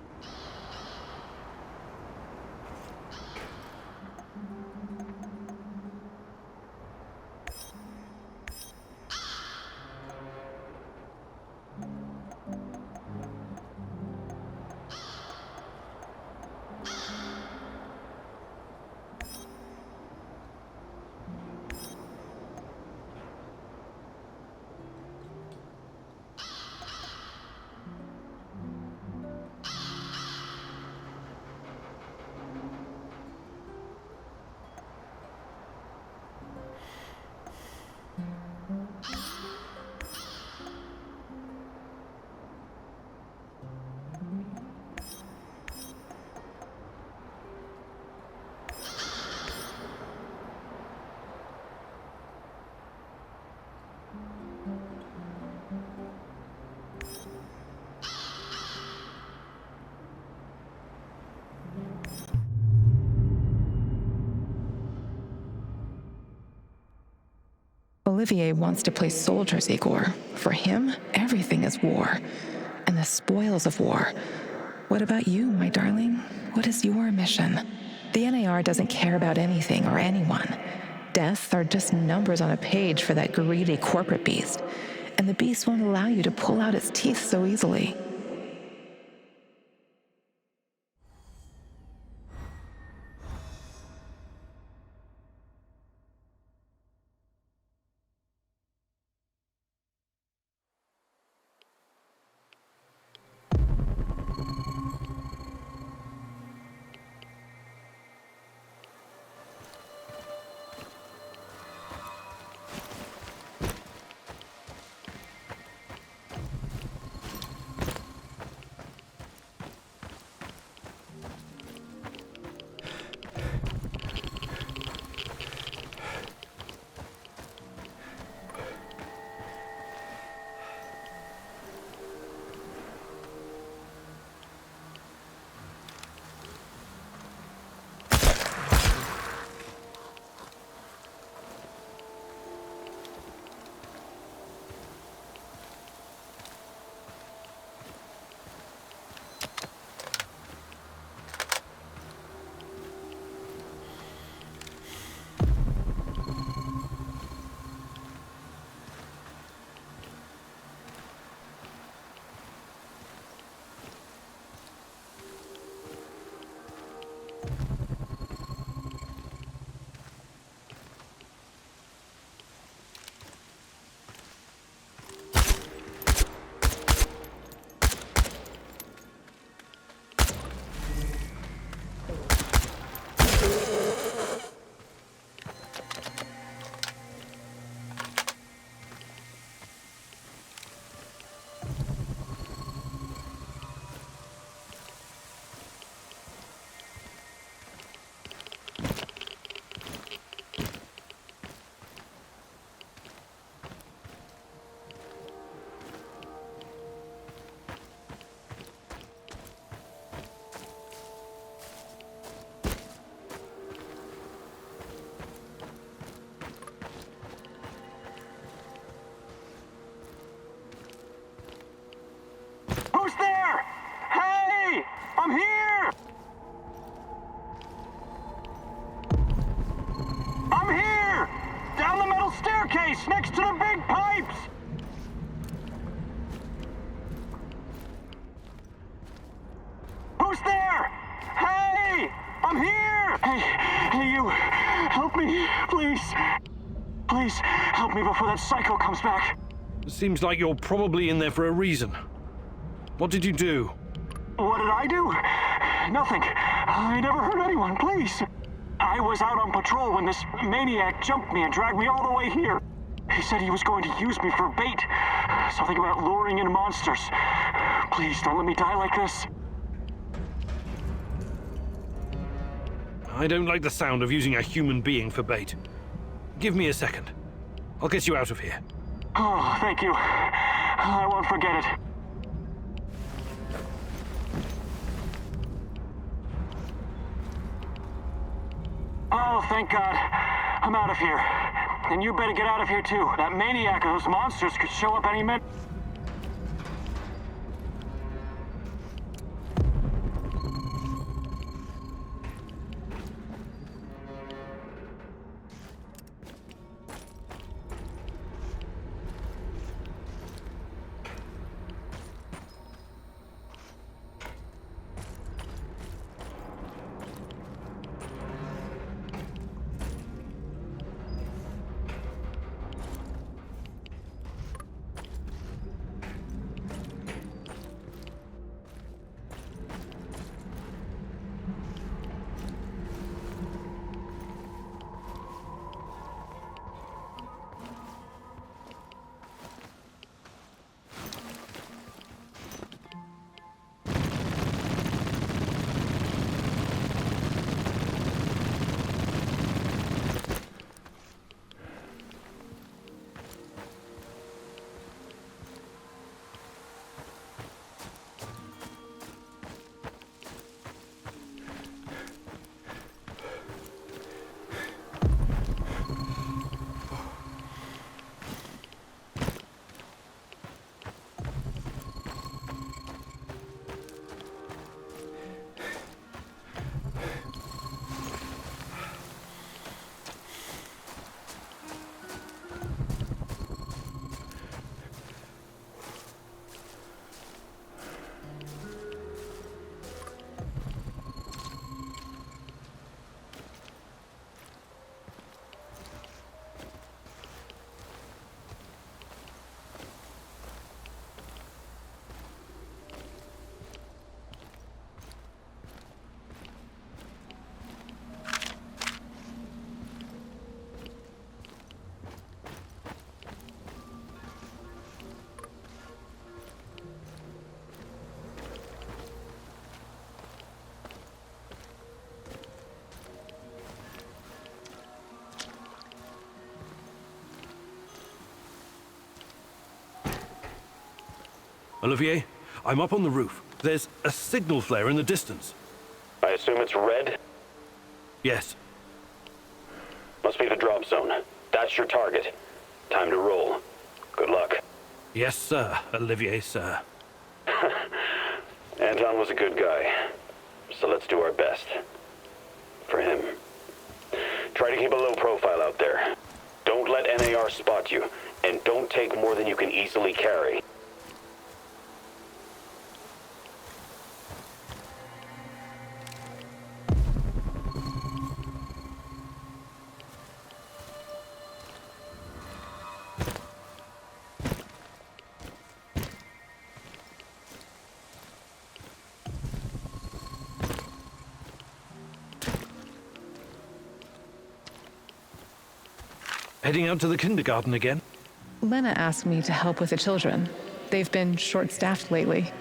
Olivier wants to play soldiers, Igor. For him, everything is war, and the spoils of war. What about you, my darling? What is your mission? The NAR doesn't care about anything or anyone. Deaths are just numbers on a page for that greedy corporate beast, and the beast won't allow you to pull out its teeth so easily. Staircase next to the big pipes! Who's there? Hey! I'm here! Hey, you! Help me, please! Please, help me before that psycho comes back. Seems like you're probably in there for a reason. What did you do? What did I do? Nothing. I never hurt anyone, please. I was out on patrol when this maniac jumped me and dragged me all the way here. He said he was going to use me for bait. Something about luring in monsters. Please, don't let me die like this. I don't like the sound of using a human being for bait. Give me a second. I'll get you out of here. Oh, thank you. I won't forget it. Oh, thank God. I'm out of here. And you better get out of here, too. That maniac of those monsters could show up any minute. Olivier, I'm up on the roof. There's a signal flare in the distance. I assume it's red? Yes. Must be the drop zone. That's your target. Time to roll. Good luck. Yes, sir, Olivier, sir. Anton was a good guy, so let's do our best. For him. Try to keep a low profile out there. Don't let NAR spot you, and don't take more than you can easily carry. Heading out to the kindergarten again? Lena asked me to help with the children. They've been short-staffed lately.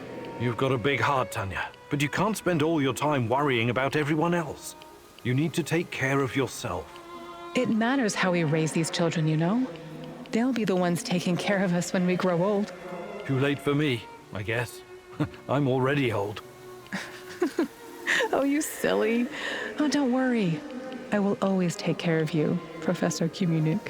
You've got a big heart, Tanya, but you can't spend all your time worrying about everyone else. You need to take care of yourself. It matters how we raise these children, you know? They'll be the ones taking care of us when we grow old. Too late for me, I guess. I'm already old. Oh, you silly. Oh, don't worry. I will always take care of you, Professor Kumunik.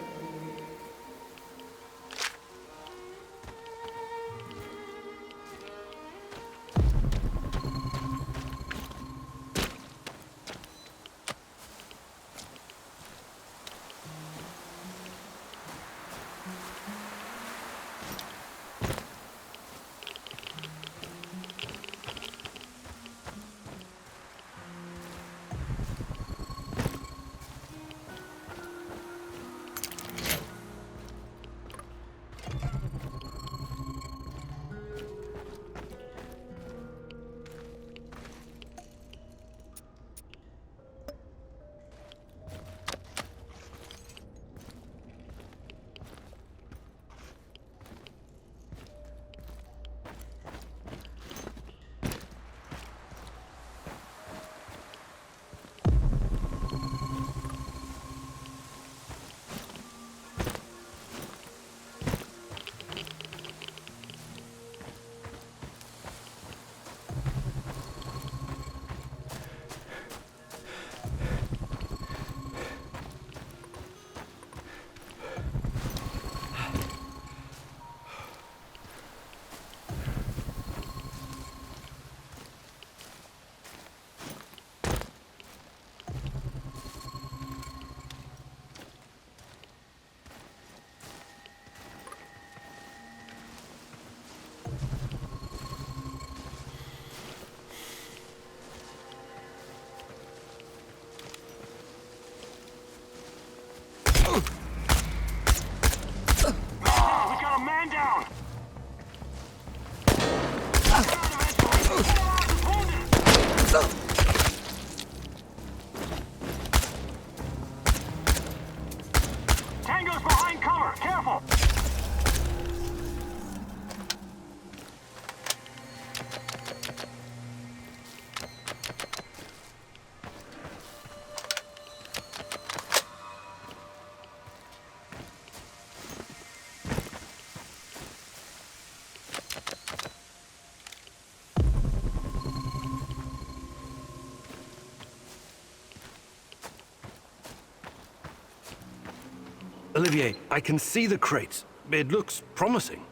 Olivier, I can see the crates. It looks promising.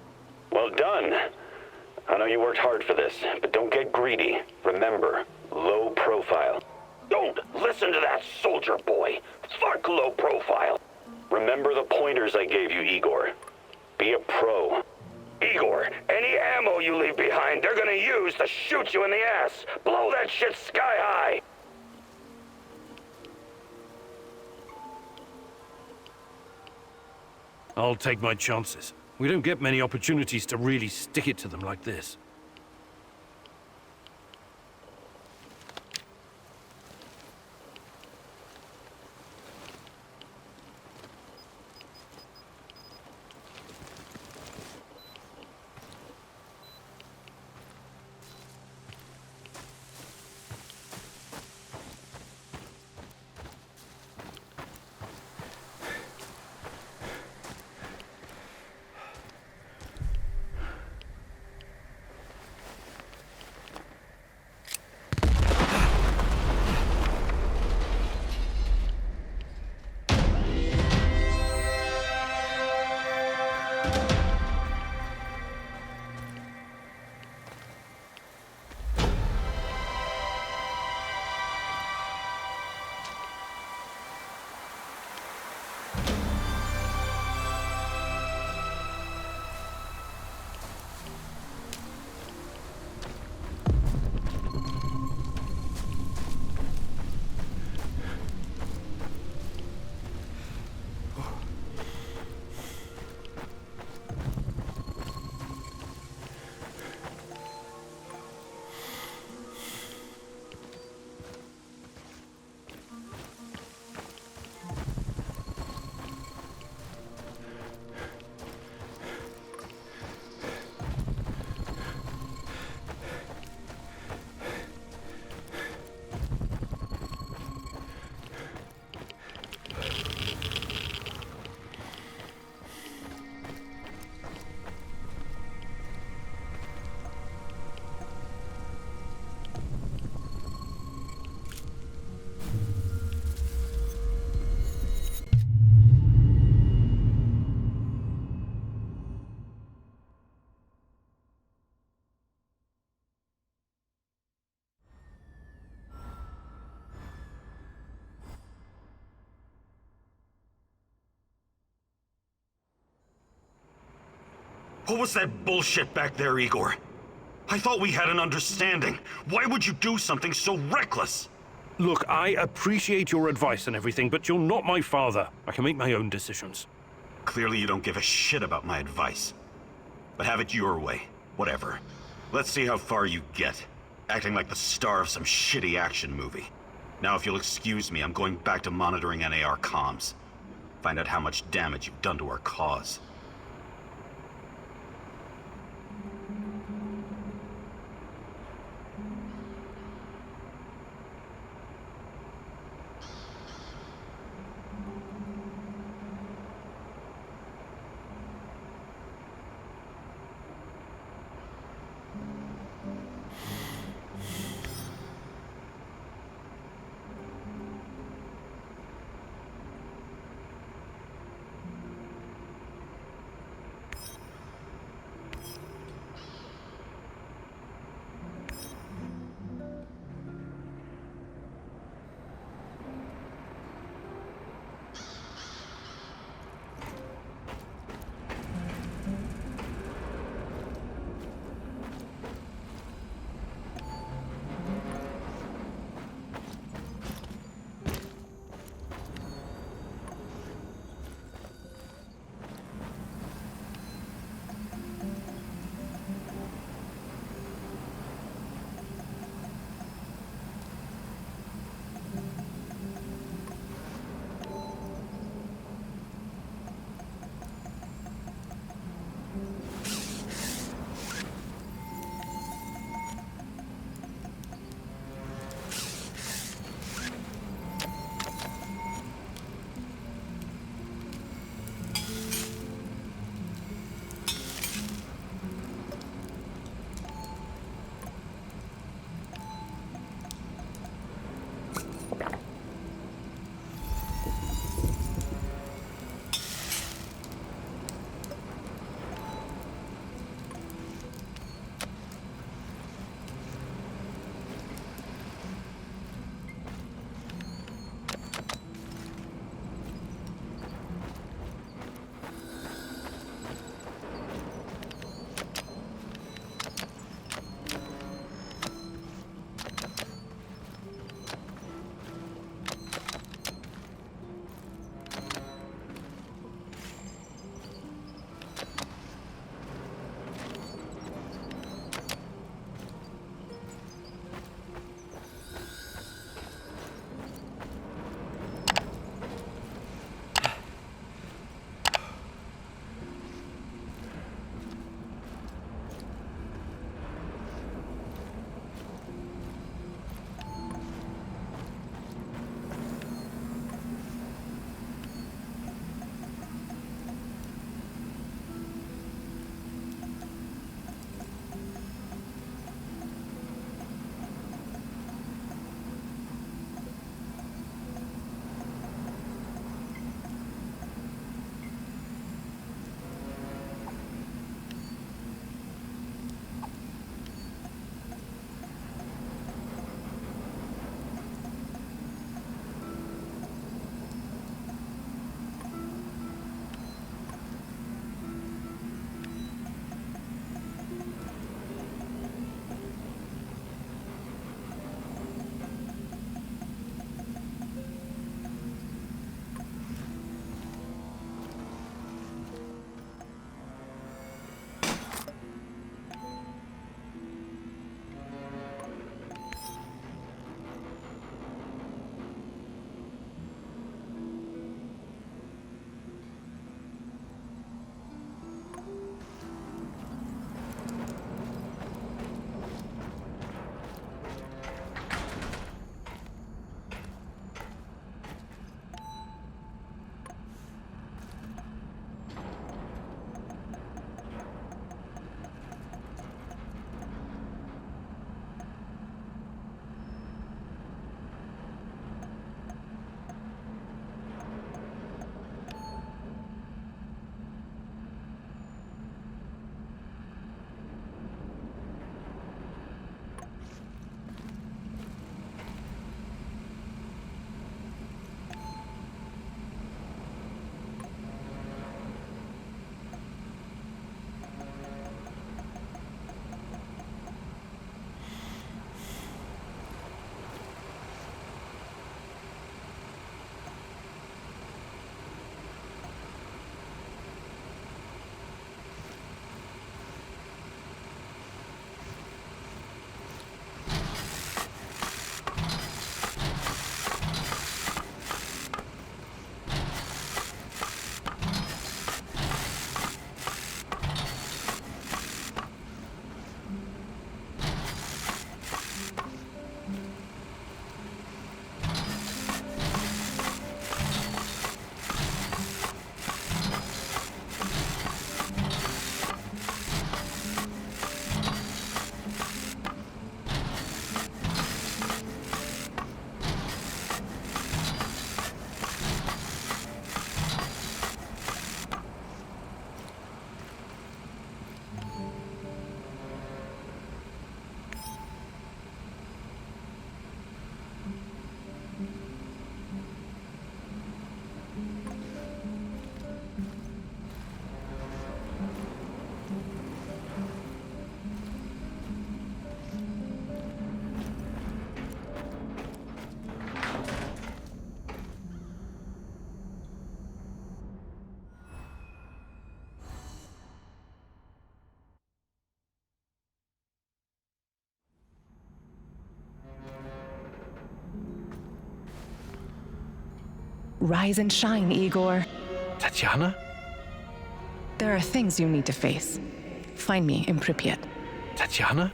Well done. I know you worked hard for this, but don't get greedy. Remember, low profile. Don't listen to that soldier boy. Fuck low profile. Remember the pointers I gave you, Igor. Be a pro. Igor, any ammo you leave behind, they're gonna use to shoot you in the ass. Blow that shit sky high. I'll take my chances. We don't get many opportunities to really stick it to them like this. What was that bullshit back there, Igor? I thought we had an understanding. Why would you do something so reckless? Look, I appreciate your advice and everything, but you're not my father. I can make my own decisions. Clearly you don't give a shit about my advice. But have it your way. Whatever. Let's see how far you get. Acting like the star of some shitty action movie. Now if you'll excuse me, I'm going back to monitoring NAR comms. Find out how much damage you've done to our cause. Rise and shine, Igor. Tatiana? There are things you need to face. Find me in Pripyat. Tatiana?